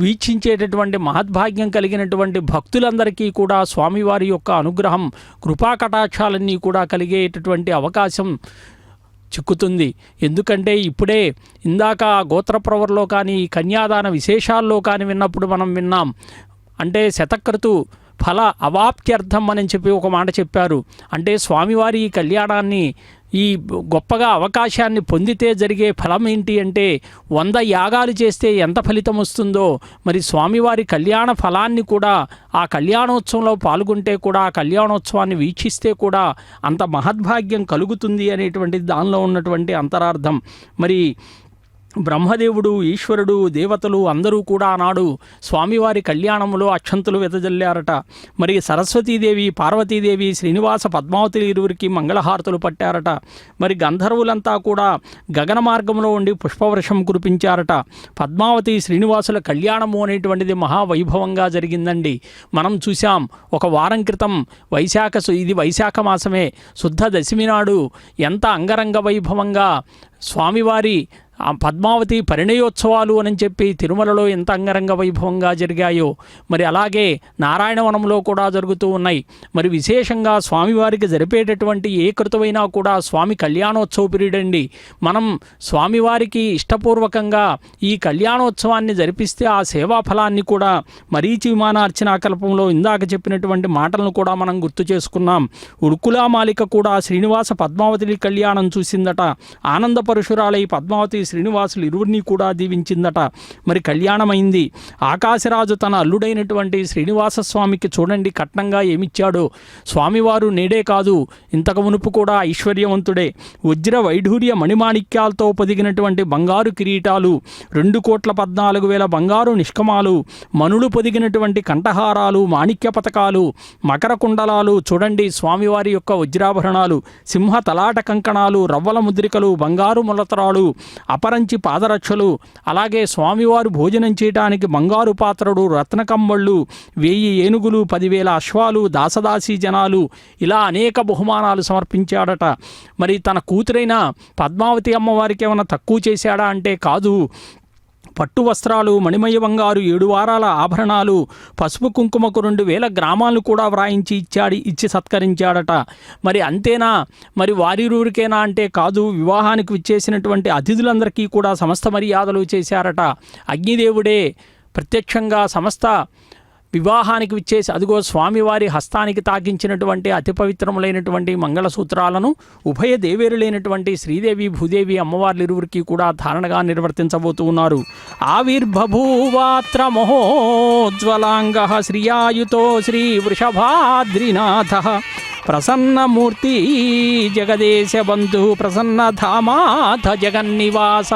వీక్షించేటటువంటి మహద్భాగ్యం కలిగినటువంటి భక్తులందరికీ కూడా స్వామివారి యొక్క అనుగ్రహం కృపాకటాక్షాలన్నీ కూడా కలిగేటటువంటి అవకాశం చిక్కుతుంది. ఎందుకంటే ఇప్పుడే ఇందాక గోత్రప్రవర్లో కానీ కన్యాదాన విశేషాల్లో కానీ విన్నప్పుడు మనం విన్నాం. అంటే శతకృతు ఫల అవాప్త్యర్థం అని చెప్పి ఒక మాట చెప్పారు. అంటే స్వామివారి ఈ కళ్యాణాన్ని ఈ గొప్పగా అవకాశాన్ని పొందితే జరిగే ఫలం ఏంటి అంటే 100 యాగాలు చేస్తే ఎంత ఫలితం వస్తుందో మరి స్వామివారి కళ్యాణ ఫలాన్ని కూడా ఆ కళ్యాణోత్సవంలో పాల్గొంటే కూడా ఆ కళ్యాణోత్సవాన్ని వీక్షిస్తే కూడా అంత మహద్భాగ్యం కలుగుతుంది అనేటువంటిది దానిలో ఉన్నటువంటి అంతరార్థం. మరి బ్రహ్మదేవుడు, ఈశ్వరుడు, దేవతలు అందరూ కూడా ఆనాడు స్వామివారి కళ్యాణంలో అక్షంతులు వెదజల్లారట. మరి సరస్వతీదేవి, పార్వతీదేవి, శ్రీనివాస పద్మావతి ఇరువురికి మంగళహారతులు పట్టారట. మరి గంధర్వులంతా కూడా గగన మార్గంలో ఉండి పుష్పవర్షం కురిపించారట. పద్మావతి శ్రీనివాసుల కళ్యాణము అనేటువంటిది మహావైభవంగా జరిగిందండి. మనం చూసాం ఒక వారం క్రితం ఇది వైశాఖ మాసమే శుద్ధ దశమి నాడు ఎంత అంగరంగ వైభవంగా స్వామివారి పద్మావతి పరిణయోత్సవాలు అని చెప్పి తిరుమలలో ఎంత అంగరంగ వైభవంగా జరిగాయో మరి అలాగే నారాయణవనంలో కూడా జరుగుతూ ఉన్నాయి. మరి విశేషంగా స్వామివారికి జరిపేటటువంటి ఏ కృతమైనా కూడా స్వామి కళ్యాణోత్సవ పీరియడ్ అండి. మనం స్వామివారికి ఇష్టపూర్వకంగా ఈ కళ్యాణోత్సవాన్ని జరిపిస్తే ఆ సేవా ఫలాన్ని కూడా మరీచి విమానార్చనా కల్పంలో ఇందాక చెప్పినటువంటి మాటలను కూడా మనం గుర్తు చేసుకున్నాం. ఉడుకులామాలిక కూడా శ్రీనివాస పద్మావతి కళ్యాణం చూసిందట. ఆనంద పరశురాలై పద్మావతి శ్రీనివాసులు ఇరువురిని కూడా దీవించిందట. మరి కళ్యాణమైంది. ఆకాశరాజు తన అల్లుడైనటువంటి శ్రీనివాస స్వామికి చూడండి కట్నంగా ఏమిచ్చాడో. స్వామివారు నేడే కాదు ఇంతకు మునుపు కూడా ఐశ్వర్యవంతుడే. వజ్ర వైఢూర్య మణిమాణిక్యాలతో పొదిగినటువంటి బంగారు కిరీటాలు, 2,14,00,000 బంగారు నిష్కమాలు, మనులు పొదిగినటువంటి కంఠహారాలు, మాణిక్య పతకాలు, మకర కుండలాలు, చూడండి స్వామివారి యొక్క వజ్రాభరణాలు, సింహ తలాట కంకణాలు, రవ్వల ముద్రికలు, బంగారు ములతరాలు, అపరంచి పాదరక్షలు, అలాగే స్వామివారు భోజనం చేయడానికి బంగారు పాత్రడు, రత్నకంబళ్ళు, 1000 ఏనుగులు, 10,000 అశ్వాలు, దాసదాసీ జనాలు, ఇలా అనేక బహుమానాలు సమర్పించాడట. మరి తన కూతురైన పద్మావతి అమ్మవారికి ఏమైనా తక్కువ చేశాడా అంటే కాదు. పట్టు వస్త్రాలు, మణిమయ బంగారు, 7 వారాల ఆభరణాలు, పసుపు కుంకుమకు 2,000 గ్రామాలను కూడా వ్రాయించి ఇచ్చి సత్కరించాడట. మరి అంతేనా? మరి వారిరువురికేనా అంటే కాదు. వివాహానికి విచ్చేసినటువంటి అతిథులందరికీ కూడా సమస్త మర్యాదలు చేశారట. అగ్నిదేవుడే ప్రత్యక్షంగా సమస్త వివాహానికి విచ్చేసి అదిగో స్వామివారి హస్తానికి తాకించినటువంటి అతి పవిత్రములైనటువంటి మంగళసూత్రాలను ఉభయ దేవేరులైనటువంటి శ్రీదేవి, భూదేవి అమ్మవార్లు ఇరువురికి కూడా ధారణగా నిర్వర్తించబోతూ ఉన్నారు. ఆవిర్బభూవాత్ర మహోజ్వలాంగ శ్రియాయుతో శ్రీ వృషభాద్రినాథ ప్రసన్నమూర్తి జగదేశ బంధు ప్రసన్నధామాథ జగన్నివాస.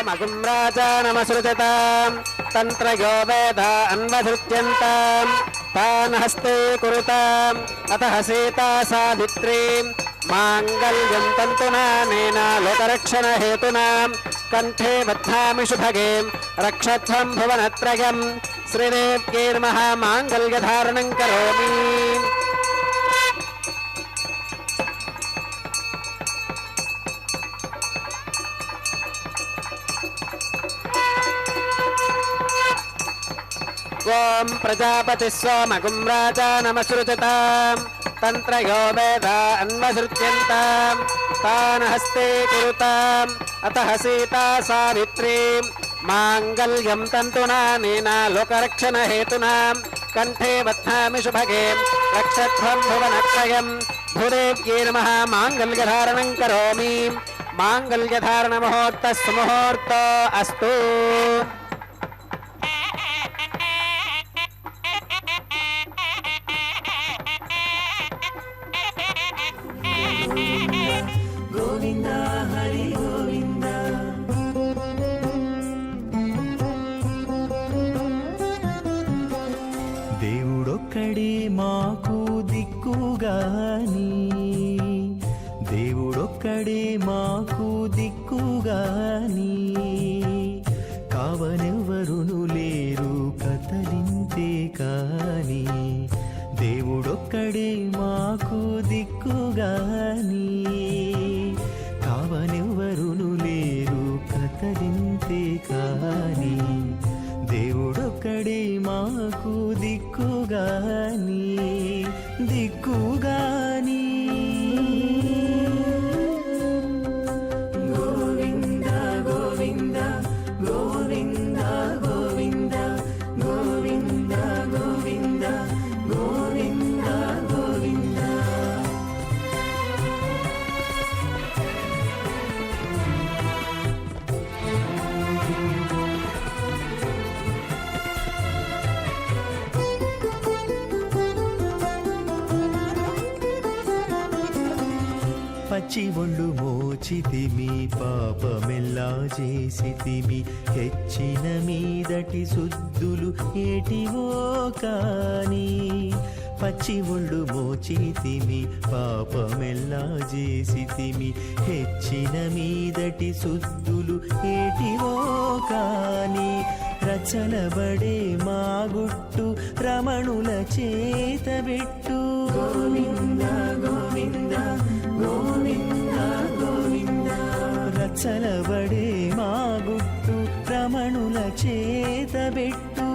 మగుం రాజానమసృజతాం తంత్రయో వేద అన్వధృత్యంతాం తాన్ హస్తే కురుతాం అతః సీతా సావిత్రీం మాంగళ్యం తంతునానేన లోకరక్షణ హేతునాం కంఠే బధ్నామి శుభగేం రక్షధ్వం భువనత్రయం శ్రీదేవ్యైర్మహామాంగళ్యధారణం కరోమి. ఓం ప్రజాపతి సోమగుం రాజానమసృజతాం తంత్రయో వేద అన్వసృజ్యంతాం తాన్ హస్తే కురుతాం అతః సీతా సావిత్రీ మాంగళ్యం తంతునా లోకరక్షణ హేతునా కంఠే బధ్నామి శుభగే రక్షధ్వం భువనత్రయం భూదేవ్యై నమః మాంగళ్యధారణం కరోమి మాంగళ్యధారణ ముహూర్తస్సు ముహూర్తో అస్తు. గోవింద హరి గోవింద దేవుడొక్కడే మాకు దిక్కుగాని దేవుడొక్కడే మాకు దిక్కుగాని కావనెవ్వరును లేరు కదలింతే కాని దేవుడొక్కడే మాకు దిక్కుగాని కావనెవ్వరును లేరు కదలింతే కాని దేవుడొక్కడే మాకు దిక్కుగాని దిక్కుగాని. గోవింద గోవింద గోవింద గోవింద గోవింద గోవింద గోవింద గోవింద. పచ్చి ఒళ్ళు మోచితిమి పాపమెల్లా చేసితిమి హెచ్చిన మీదటి శుద్ధులు ఏటివో కాని పచ్చి ఒళ్ళు మోచితిమి పాపమెల్లా చేసితిమి హెచ్చిన మీదటి శుద్ధులు ఏటివో కాని రచనబడే మా గుట్టు రమణుల చేతబెట్టు. గోవింద గోవింద గోవింద గోవింద. రచనబడే మా గుట్టు రమణుల చేతబెట్టు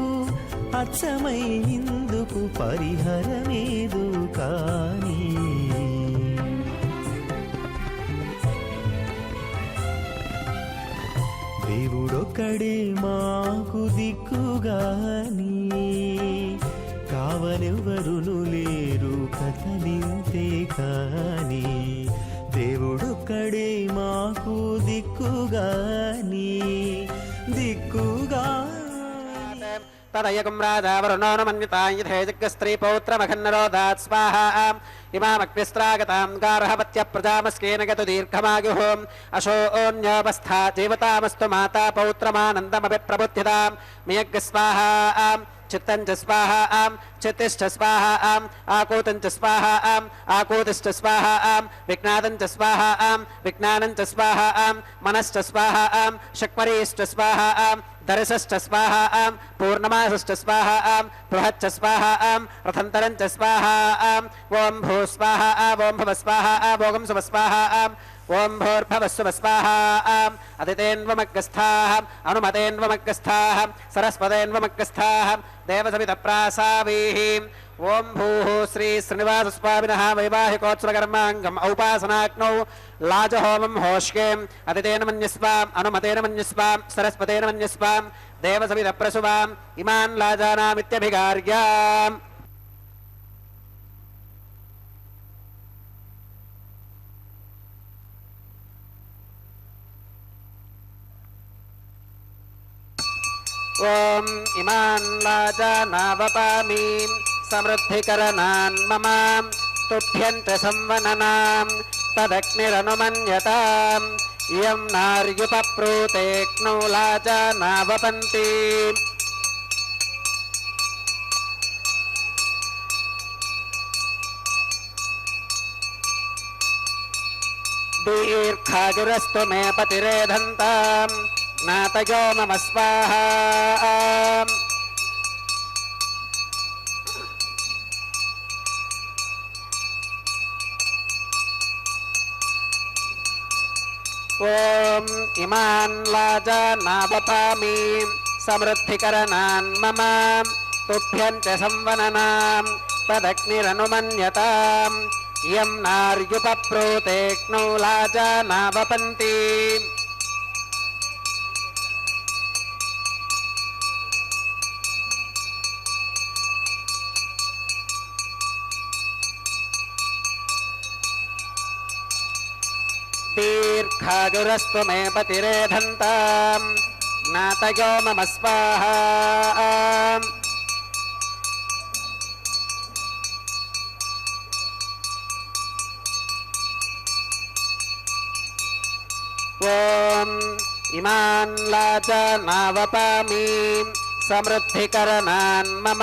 అచ్చమై ఇందుకు పరిహరమేదు కాని దేవుడొక్కడే మాకు దిక్కుగాని కావనెవ్వరును లేరు కదలింతే కాని దేవుడొక్కడే మాకు దిక్కుగాని దిక్కుగా. తదయకం రాజావరుణో నమన్యతాయథే జగ్గస్త్రీ పౌత్రమఖన్నరోదాత్ స్వాహా ఇమామగ్నిస్త్రాగతాం గార్హపత్య ప్రజామస్కేన గతు దీర్ఘమాయుః అశోన్యోపస్థా జీవతామస్తు మాతా పౌత్రమానందమపి ప్రబుద్ధ్యతాం మియగ్గ స్వాహా చిత్తం చ స్వాహా చిత్తిశ్చ స్వాహా ఆకూతం చ స్వాహా ఆకూతిశ్చ స్వాహా విజ్ఞాతం చ స్వాహా విజ్ఞానం చ స్వాహా మనశ్చ స్వాహా శక్మరీశ్చ స్వాహా దర్శశ్చ స్వాహా పూర్ణమాసశ్చ స్వాహా బృహచ్చ స్వాహా రథంతరం చ స్వాహా ఓం భూ స్వాహా ఓం భవ స్వాహా భోగం శుభ స్వాహా ఓం భూర్భవస్వ స్వాహా అదితేన్వమగ్గస్థాః అనుమతేన్వమగ్గస్థాః సరస్వతేన్వమగ్గస్థాః దేవసవిత ప్రాసావీః. ఓం భూః శ్రీ శ్రీనివాస స్వామినః వైవాహికోత్సవకర్మాంగం ఔపాసనాగ్నౌ లాజహోమం హోష్యేం అదితేన మన్యస్వాం అనుమతేన మన్యస్వాం సరస్వతేన మన్యస్వాం దేవసవిత ప్రసువాం ఇమాన్ లాజానామిత్యభిగార్యాం. ఓం ఇమాన్ లాజానావపామి సమృద్ధికరణాన్ మమ తుభ్యం చ సంవననాం తదగ్నిరనుమన్యతాం ఇయం నార్యుపప్రూతేక్నౌ లాజానావపంతి. దీర్ఘాయురస్తు మే పతిరేధంతాం జ్ఞాతయో మమ స్వాహా. ఓం ఇమాన్ లాజానావపామి సమృద్ధికరణాన్ మమ तुभ्यं च संवननां तदग्निरनुमन्यताम् इयं नार्युपप्रोतेक्नौ लाजानावपन्ति दीर्घायुरस्तु मे पतिरेधन्तां ज्ञातयो मम स्वाहा ॐ इमान् लाजानावपामि समृद्धिकरणान् मम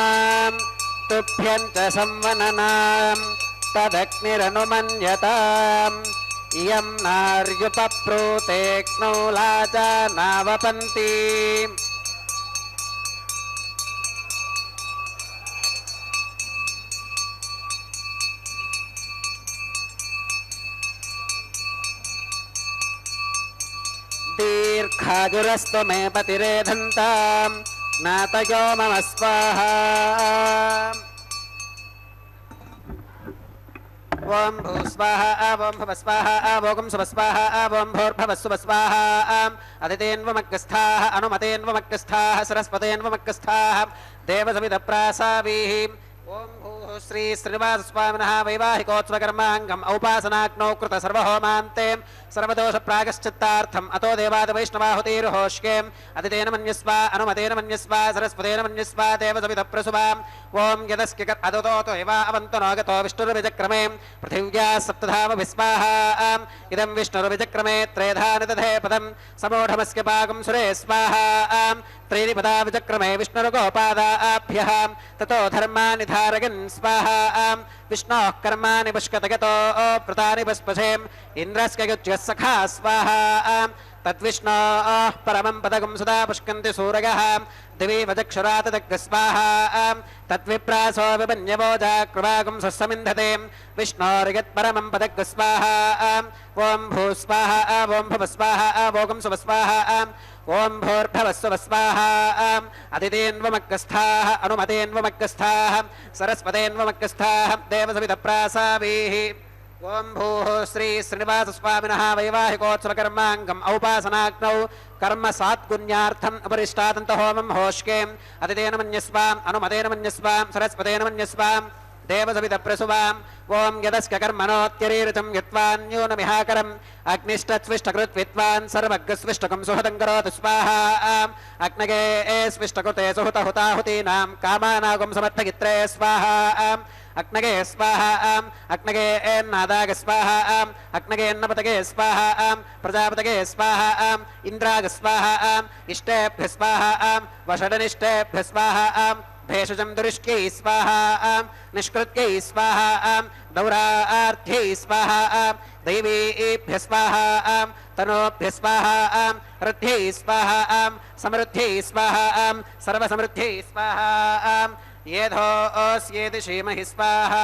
तुभ्यं च संवननां तदग्निरनुमन्यताम् इयं नार्युपप्रोतेक्नौ लाजानावपन्ति दीर्घायुरस्तु मे पतिरेधन्तां ज्ञातयो मम स्वाहा ओम भूस्वाहा ओम भवस्वाहा ओम सुवस्वाहा ओम भूर्भवस्सुवस्वाहा अदितेन्वमग्गस्थाः अनुमतेन्वमग्गस्थाः सरस्वतेन्वमग्गस्थाः देवसविदप्रासावीः ओम भूः श्री श्रीनिवासस्वामिनः वैवाहिकोत्सवकर्माङ्गम् औपासनाग्नौ कृत सर्वहोमान्ते सर्वदोषप्रायश्चित्तार्थम् अतो देवादिवैष्णवाहुतिर्होष्येम् अदितेन मन्यस्व अनुमतेन मन्यस्व सरस्वतेन मन्यस्व देवसविदप्रसुवाम् ओम यदस्क्य अदतो एवा अवन्तो नागतो विष्णुर्विजक्रमे पृथिव्या सप्तधाम विस्वाहा इदं विष्णुर्विजक्रमे त्रेधानि दधे पदं समूढमस्य पाकं सुरे स्वाहा त्रीणि पदा विजक्रमे विष्णुर्गोपादाभ्यः ततो धर्माणि धारयन् स्वाहा विष्णोः कर्माणि पुष्कतगतो प्रतानि पुष्पसेम् इन्द्रस्य युज्यः सखा स्वाहा तद्विष्णोः परमं पदकं सदा पुष्कन्ति सूरयः दिवि वजक्षुरातदग्गस्वाहा तद्विप्रासो विपन्यवोजाकृवागं स्वस्समिन्धते विष्णोर्यत्परमं पदग्गस्वाहा ॐ भूस्वाहा ॐ भवस्वाहा ॐ सुवस्वाहा ॐ भूर्भवस्सुवस्वाहा अदितेन्वमग्गस्थाः अनुमतेन्वमग्गस्थाः सरस्वतेन्वमग्गस्थाः देवसविदप्रासावीः ओम भूः श्री श्रीनिवासस्वामिनः वैवाहिकोत्सवकर्माङ्गम् औपासनाग्नौ कर्म सात्पुण्यार्थम् अपरिष्टादन्तहोमं होष्केम् अदितेन मन्यस्वाम् अनुमतेन मन्यस्वाम् सरस्वतेन मन्यस्वाम् देवसविदप्रसुवाम् ओम यदस्क्य कर्मणोत्यरीरितं यत्वान्यूनमिहाकरम् अग्निष्टस्विष्टकृत्विद्वान् सर्वज्ञस्विष्टकं सुहतं करोतु स्वाहा अग्नगे स्विष्टकृते सुहुतहुताहुतीनां कामानागं समर्थगित्रे स्वाहा अग्नगे स्वाहा अग्नगे नादाग स्वाहा अग्नगे अन्नपतगे स्वाहा प्रजापतगे स्वाहा इंद्राग स्वाहा इष्टेभ्य स्वाहा वषडनिष्टेभ्य स्वाहा भेषजं दुरिष्क्यै स्वाहा निष्कृत्यै स्वाहा दौरार्थ्यै स्वाहा दैवीभ्य स्वाहा तनोभ्य स्वाहा रथ्यै स्वाहा समृद्ध्यै स्वाहा सर्वसमृद्ध्यै स्वाहा येधोऽस्येति श्रीमहि स्वाहा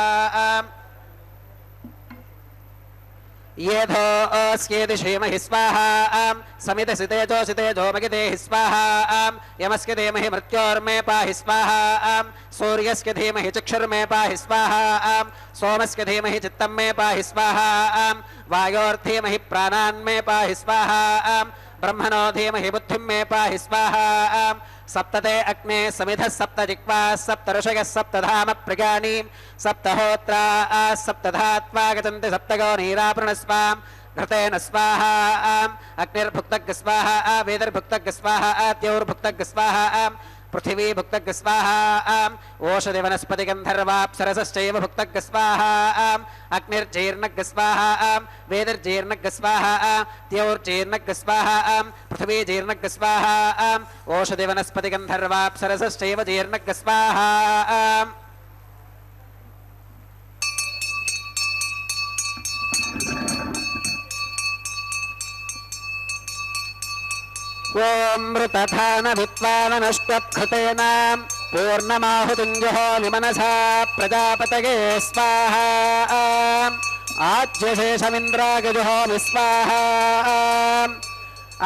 येधोऽस्येति श्रीमहि स्वाहा समितसितेजो मगितेहि स्वाहा यमस्य धीमहि मृत्योर्मे पाहि स्वाहा सूर्यस्य धीमहि चक्षुर्मे पाहि स्वाहा सोमस्य धीमहि चित्तं मे पाहि स्वाहा वायोर्धीमहि प्राणान्मे पाहि स्वाहा ब्रह्मणो धीमहि बुद्धिं मे पाहि स्वाहा सप्तते अग्ने समिधः सप्त जिह्वा सप्त ऋषयः सप्तधाम प्रज्ञानी सप्तहोत्रा सप्तधात्वा गच्छन्ति सप्तगो नीरापूर्णस्वाम् घृतेन स्वाहा अग्निर्भुक्तग् स्वाहा वेदर्भुक्तग् स्वाहा द्यौर्भुक्तग् स्वाहा पृथिवी भुक्तग् स्वाहा ओषधि वनस्पति गन्धर्वाप्सरसश्चैव भुक्तग् स्वाहा अग्निर्जीर्णग् स्वाहा वेदर्जीर्णग् स्वाहा द्यौर्जीर्णग् स्वाहा पृथिवी जीर्णग् स्वाहा ओषधि वनस्पति गन्धर्वाप्सरसश्चैव जीर्णग् स्वाहा ओम मृतधान विद्वाननष्टकृतेन पूर्णमाहुतिं जुहोमि मनसा प्रजापतये स्वाहा आज्यशेषमिन्द्राय जुहोमि स्वाहा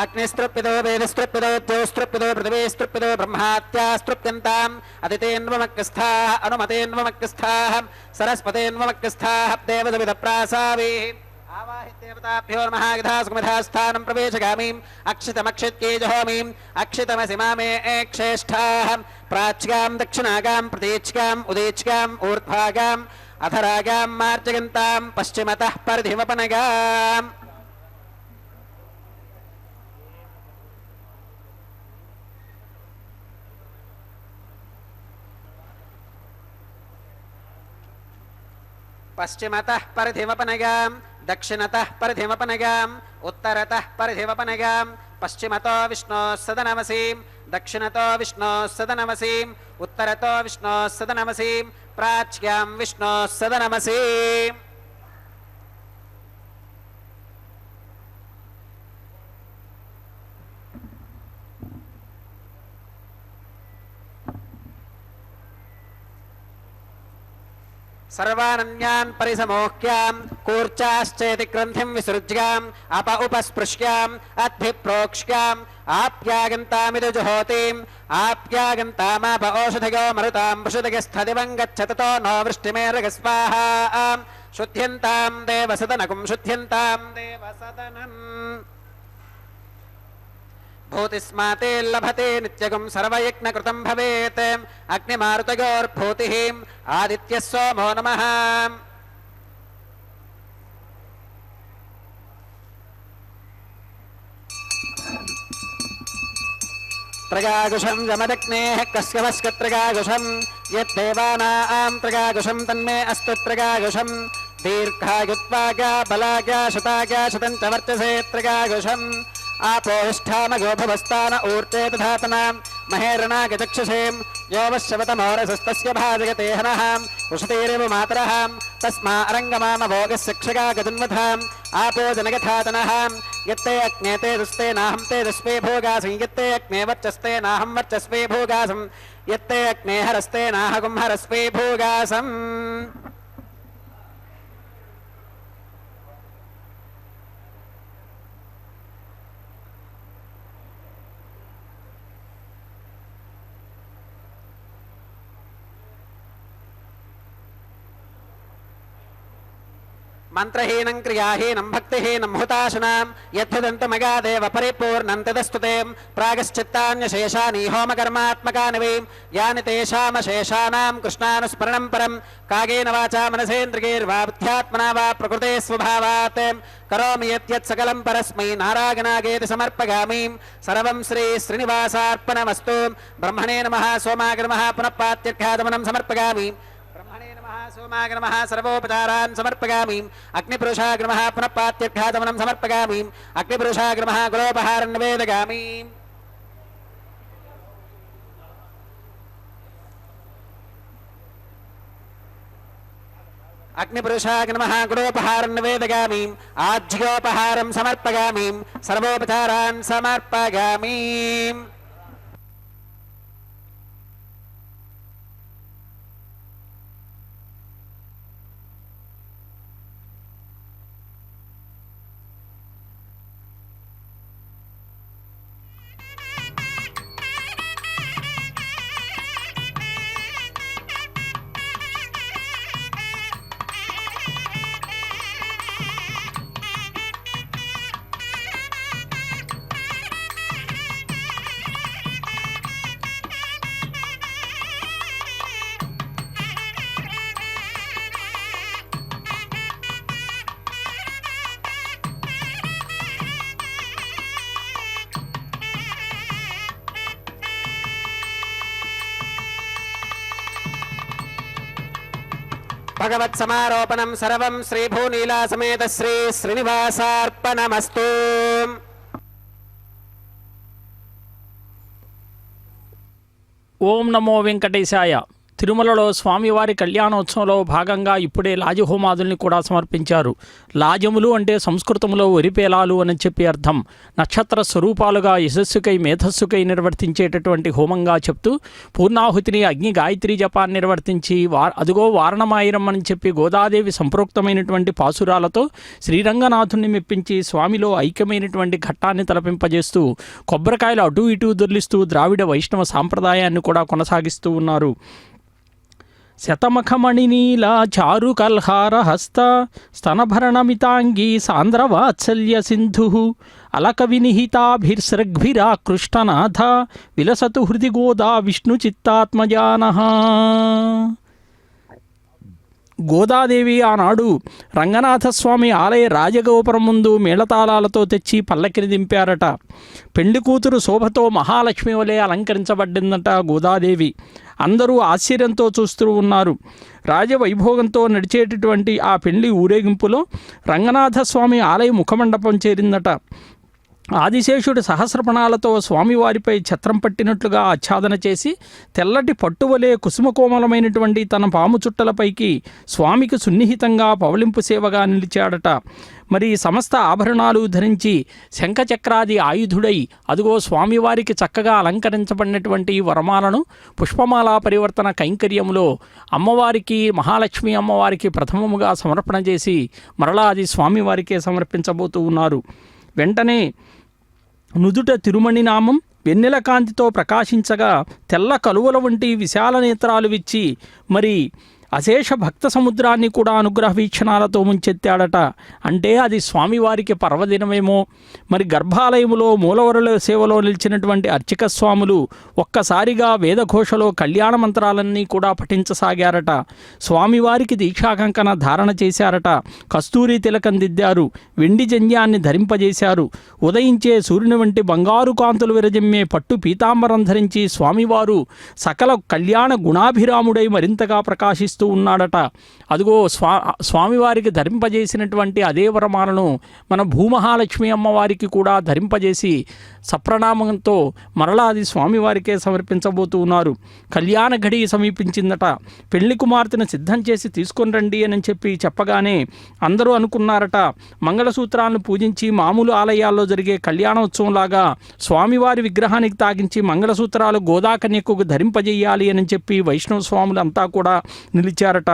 అగ్నిస్తృప్యదో వేదస్తృప్యదో జ్యోస్తృప్యదో పృథివీస్తృప్యదో బ్రహ్మాత్యాస్తృప్యంతాం అదితేన్వమక్స్థాః అనుమతేన్వమక్స్థాః సరస్వతేన్వమక్స్థాః దేవసవిద ప్రాసావే ఆవాహిదేవతాభ్యో నమః యథా సుమధాస్థానం ప్రవేశగామీం అక్షితమక్షిత్యేజహోమీం అక్షితమసి మామే క్షేష్ఠాః ప్రాచ్యాం దక్షిణాగాం ప్రతీచ్యాం ఉదీచ్యాం ఊర్ధ్వాగాం అధరాగాం మార్జగంతాం పశ్చిమతః పరిధిమపనగాం పశ్చిమతః పరిధిమపనగాం దక్షిణతః పరిధిమపనగాం ఉత్తరతః పరిధిమపనగాం పశ్చిమతో విష్ణోః సదనమసీం దక్షిణతో విష్ణోః సదనమసీం ఉత్తరతో విష్ణోః సదనమసీం ప్రాచ్యాం విష్ణోః సదనమసీం సర్వానన్యాన్ పరిసమోహ్యాం కూర్చాశ్చేతి గ్రంథిం విసృజ్యాం అప ఉపస్పృశ్యాం అద్భిప్రోక్ష్యాం ఆప్యాగంతామిదు జుహోతిం ఆప్యాగంతామాప ఓషధయో మరుతాం పశుదగస్థదివం గచ్చతతో నో వృష్టిమేరగస్వాహా శుద్ధ్యంతాం దేవసదనకుం శుద్ధ్యంతాం దేవసదనం భూతిస్మాతే లభతే నిత్యగం సర్వయజ్ఞకృతం భవేత్ అగ్నిమారుతయోర్భూతిః ఆదిత్యः సోమో నమః త్రగాగుషం యమదగ్నేః కస్యవస్కత్రగాగుషం యద్దేవానాం త్రగాగుషం తన్మే అస్తు త్రగాగుషం దీర్ఘాయుత్వాగా బలాగా శతాగా శతం చ వర్చసే త్రగాగుషం ఆపోష్ఠామగోభవస్థాన ఊర్తే తధాతనాం మహేరణాగచక్షుషేం యోవశ్యవతమోరసస్తస్య భాజయతే హనః ఉషతేరేవ మాతరః తస్మా అరంగమామభోగస్యక్షగా గజన్వథాం ఆపో జనగథాతనః యత్తే అగ్నే తేజస్తే నాహం తేజస్వే భోగాసం యత్తే అగ్నే వర్చస్తే నాహం వర్చస్వే భోగాసం యత్తే అగ్నే హరస్తే నాహం హరస్వే భోగాసం మంత్రహీనం క్రియాహీనం భక్తిహీనం హుతాశనాం యద్భుదంతమగాదేవ పరిపూర్ణం తదస్తుతేం ప్రాగశ్చిత్తాన్యశేషాని హోమకర్మాత్మకాని వై యాని తేషామశేషానాం కృష్ణానుస్మరణం పరం కాగేన వాచా మనసేంద్రియైర్వా బుద్ధ్యాత్మనా వా ప్రకృతే స్వభావాత్ కరోమి యత్యత్ సకలం పరస్మై నారాయణాగేతి సమర్పయామి సర్వం శ్రీ శ్రీనివాసార్పణమస్తు బ్రహ్మణే నమః సోమాయ నమః పునః పాత్యర్ఘాదమనం సమర్పయామి सोमाय नमः सर्वोपचारान् समर्पयामि अग्निपुरुषाय नमः पुनः पात्यर्घादमनं समर्पयामि अग्निपुरुषाय नमः गुलोपहारं निवेदयामि अग्निपुरुषाय नमः गुलोपहारं निवेदयामि आज्योपहारं समर्पयामि सर्वोपचारान् समर्पयामि భగవత్సమారోపణం సర్వం శ్రీభూనీలా సమేత శ్రీ శ్రీనివాసార్పణమస్తు. ఓం నమో వెంకటేశాయ. తిరుమలలో స్వామివారి కళ్యాణోత్సవంలో భాగంగా ఇప్పుడే లాజహోమాదుల్ని కూడా సమర్పించారు. లాజములు అంటే సంస్కృతంలో వరిపేలాలు అని చెప్పి అర్థం. నక్షత్ర స్వరూపాలుగా యశస్సుకై మేధస్సుకై నిర్వర్తించేటటువంటి హోమంగా చెప్తూ పూర్ణాహుతిని అగ్ని గాయత్రీ జపాన్ని నిర్వర్తించి అదిగో వారణమాయిరం అని చెప్పి గోదాదేవి సంప్రోక్తమైనటువంటి పాసురాలతో శ్రీరంగనాథుణ్ణి మెప్పించి స్వామిలో ఐక్యమైనటువంటి ఘట్టాన్ని తలపింపజేస్తూ కొబ్బరికాయలు అటూ ఇటూ దొర్లిస్తూ ద్రావిడ వైష్ణవ సాంప్రదాయాన్ని కూడా కొనసాగిస్తూ ఉన్నారు. శతమఖమణినీల చారు కల్హార హస్త స్తనభరణమితాంగీ సాంద్రవాత్సల్య సింధు అలక వినిహితాభిర్సృగ్భిరాకృష్టనాథ విలసతు హృది గోదా విష్ణు చిత్తాత్మజానః. గోదాదేవి ఆనాడు రంగనాథస్వామి ఆలయ రాజగోపురం ముందు మేళతాళాలతో తెచ్చి పల్లకిని దింపారట. పెండ్లి కూతురు శోభతో మహాలక్ష్మి వలె అలంకరించబడిందట గోదాదేవి. అందరూ ఆశ్చర్యంతో చూస్తూ ఉన్నారు. రాజవైభోగంతో నడిచేటటువంటి ఆ పెళ్లి ఊరేగింపులో రంగనాథస్వామి ఆలయ ముఖమండపం చేరిందట. ఆదిశేషుడి సహస్రపణాలతో స్వామివారిపై ఛత్రం పట్టినట్లుగా ఆచ్ఛాదన చేసి తెల్లటి పట్టువలే కుసుమకోమలమైనటువంటి తన పాము చుట్టలపైకి స్వామికి సున్నిహితంగా పవలింపు సేవగా నిలిచాడట. మరి సమస్త ఆభరణాలు ధరించి శంఖచక్రాది ఆయుధుడై అదుగో స్వామివారికి చక్కగా అలంకరించబడినటువంటి వరమాలను పుష్పమాలా పరివర్తన కైంకర్యంలో అమ్మవారికి మహాలక్ష్మి అమ్మవారికి ప్రథమముగా సమర్పణ చేసి మరలా అది స్వామివారికే సమర్పించబోతూ ఉన్నారు. వెంటనే నుదుట తిరుమణి నామం వెన్నెల కాంతితో ప్రకాశించగా తెల్ల కలువల వంటి విశాల నేత్రాలు విచ్చి మరి అశేష భక్త సముద్రాన్ని కూడా అనుగ్రహ వీక్షణాలతో ముంచెత్తాడట. అంటే అది స్వామివారికి పర్వదినమేమో. మరి గర్భాలయములో మూలవరుల సేవలో నిలిచినటువంటి అర్చక స్వాములు ఒక్కసారిగా వేదఘోషలో కళ్యాణ మంత్రాలన్నీ కూడా పఠించసాగారట. స్వామివారికి దీక్షాకంకణ ధారణ చేశారట. కస్తూరి తిలకం దిద్దారు. వెండి జంధ్యాన్ని ధరింపజేశారు. ఉదయించే సూర్యుని వంటి బంగారు కాంతులు విరజిమ్మే పట్టు పీతాంబరం ధరించి స్వామివారు సకల కళ్యాణ గుణాభిరాముడై మరింతగా ప్రకాశిస్తూ ఉన్నాడట. అదిగో స్వామివారికి ధరింపజేసినటువంటి అదే వరమాలను మన భూమహాలక్ష్మి అమ్మవారికి కూడా ధరింపజేసి సప్రణామంతో మరలా అది స్వామివారికే సమర్పించబోతూ ఉన్నారు. కళ్యాణ ఘడి సమీపించిందట. పెళ్లి కుమార్తెను సిద్ధం చేసి తీసుకొని రండి అని చెప్పి చెప్పగానే అందరూ అనుకున్నారట, మంగళసూత్రాలను పూజించి మామూలు ఆలయాల్లో జరిగే కళ్యాణోత్సవంలాగా స్వామివారి విగ్రహానికి తాగించి మంగళసూత్రాలు గోదాకన్యకు ధరింపజేయాలి అని చెప్పి వైష్ణవ స్వాములంతా కూడా నిలిచారట.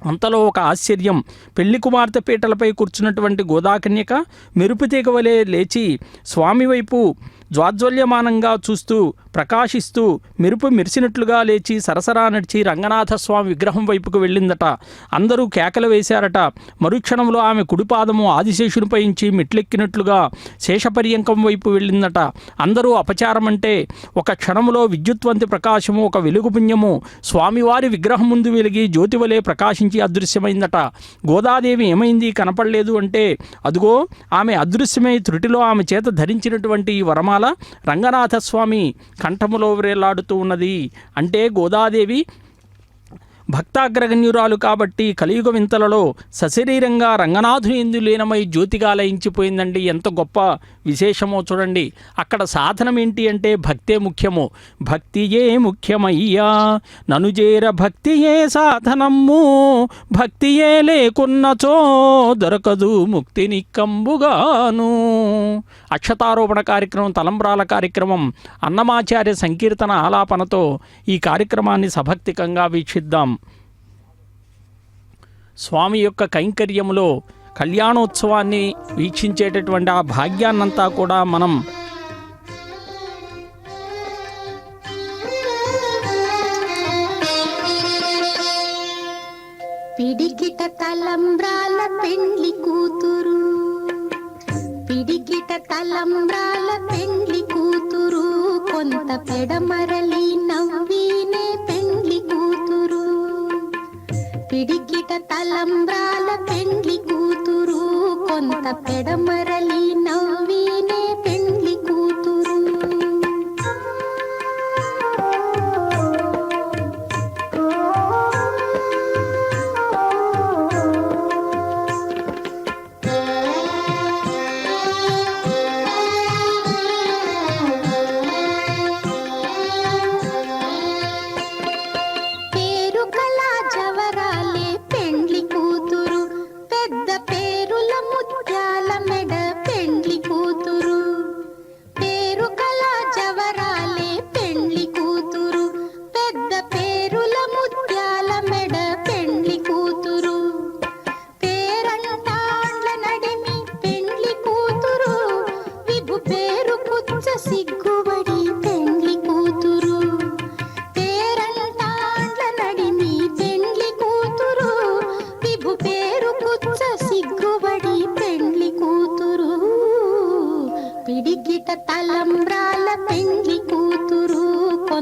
అంతలో ఒక ఆశ్చర్యం. పెళ్లి కుమార్తె పీటలపై కూర్చున్నటువంటి గోదాకన్యక మెరుపుతీగ వలె లేచి స్వామి వైపు జ్వాజ్వల్యమానంగా చూస్తూ ప్రకాశిస్తూ మెరుపు మెరిసినట్లుగా లేచి సరసరా నడిచి రంగనాథస్వామి విగ్రహం వైపుకు వెళ్ళిందట. అందరూ కేకలు వేశారట. మరుక్షణంలో ఆమె కుడిపాదము ఆదిశేషునిపై నుంచి మెట్లెక్కినట్లుగా శేషపర్యంకం వైపు వెళ్ళిందట. అందరూ అపచారం అంటే ఒక క్షణంలో విద్యుత్వంతి ప్రకాశము, ఒక వెలుగు పుణ్యము స్వామివారి విగ్రహం ముందు వెలిగి జ్యోతివలే ప్రకాశించి అదృశ్యమైందట. గోదాదేవి ఏమైంది కనపడలేదు అంటే అదుగో ఆమె అదృశ్యమై త్రుటిలో ఆమె చేత ధరించినటువంటి ఈ వరమాల రంగనాథస్వామి కంఠములో వ్రేలాడుతూ ఉన్నది. అంటే గోదాదేవి భక్తాగ్రగణ్యురాలు కాబట్టి కలియుగ వింతలలో సశరీరంగా రంగనాథుని ఎందు లీనమై జ్యోతిగా లయించిపోయిందండి. ఎంత గొప్ప విశేషమో చూడండి. అక్కడ సాధనం ఏంటి అంటే భక్తే ముఖ్యము. భక్తియే ముఖ్యమయ్యా ననుజేర భక్తియే సాధనము, భక్తియే లేకున్నచో దొరకదు ముక్తి నిక్కంబుగాను. అక్షతారోపణ కార్యక్రమం, తలంబ్రాల కార్యక్రమం, అన్నమాచార్య సంకీర్తన ఆలాపనతో ఈ కార్యక్రమాన్ని సభక్తికంగా వీక్షిద్దాం. స్వామి యొక్క కైంకర్యములో కళ్యాణోత్సవాన్ని వీక్షించేటటువంటి ఆ భాగ్యాన్నంతా కూడా మనం పిడికిట తలంబ్రాల పెండ్లి కూతురు, పిడికిట తలంబ్రాల పెండ్లి కూతురు, కొంత పెడమరలి నవ్వినే పెండ్లి కూతురు. పిడికిట తలంబ్రాల పెండ్లి కూతురు, కొంత పెడమరలి నవ్వినే పెండ్లి కూతురు.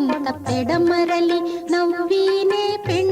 కొంత పెడమరలి నవ్వీనే పెండ్లి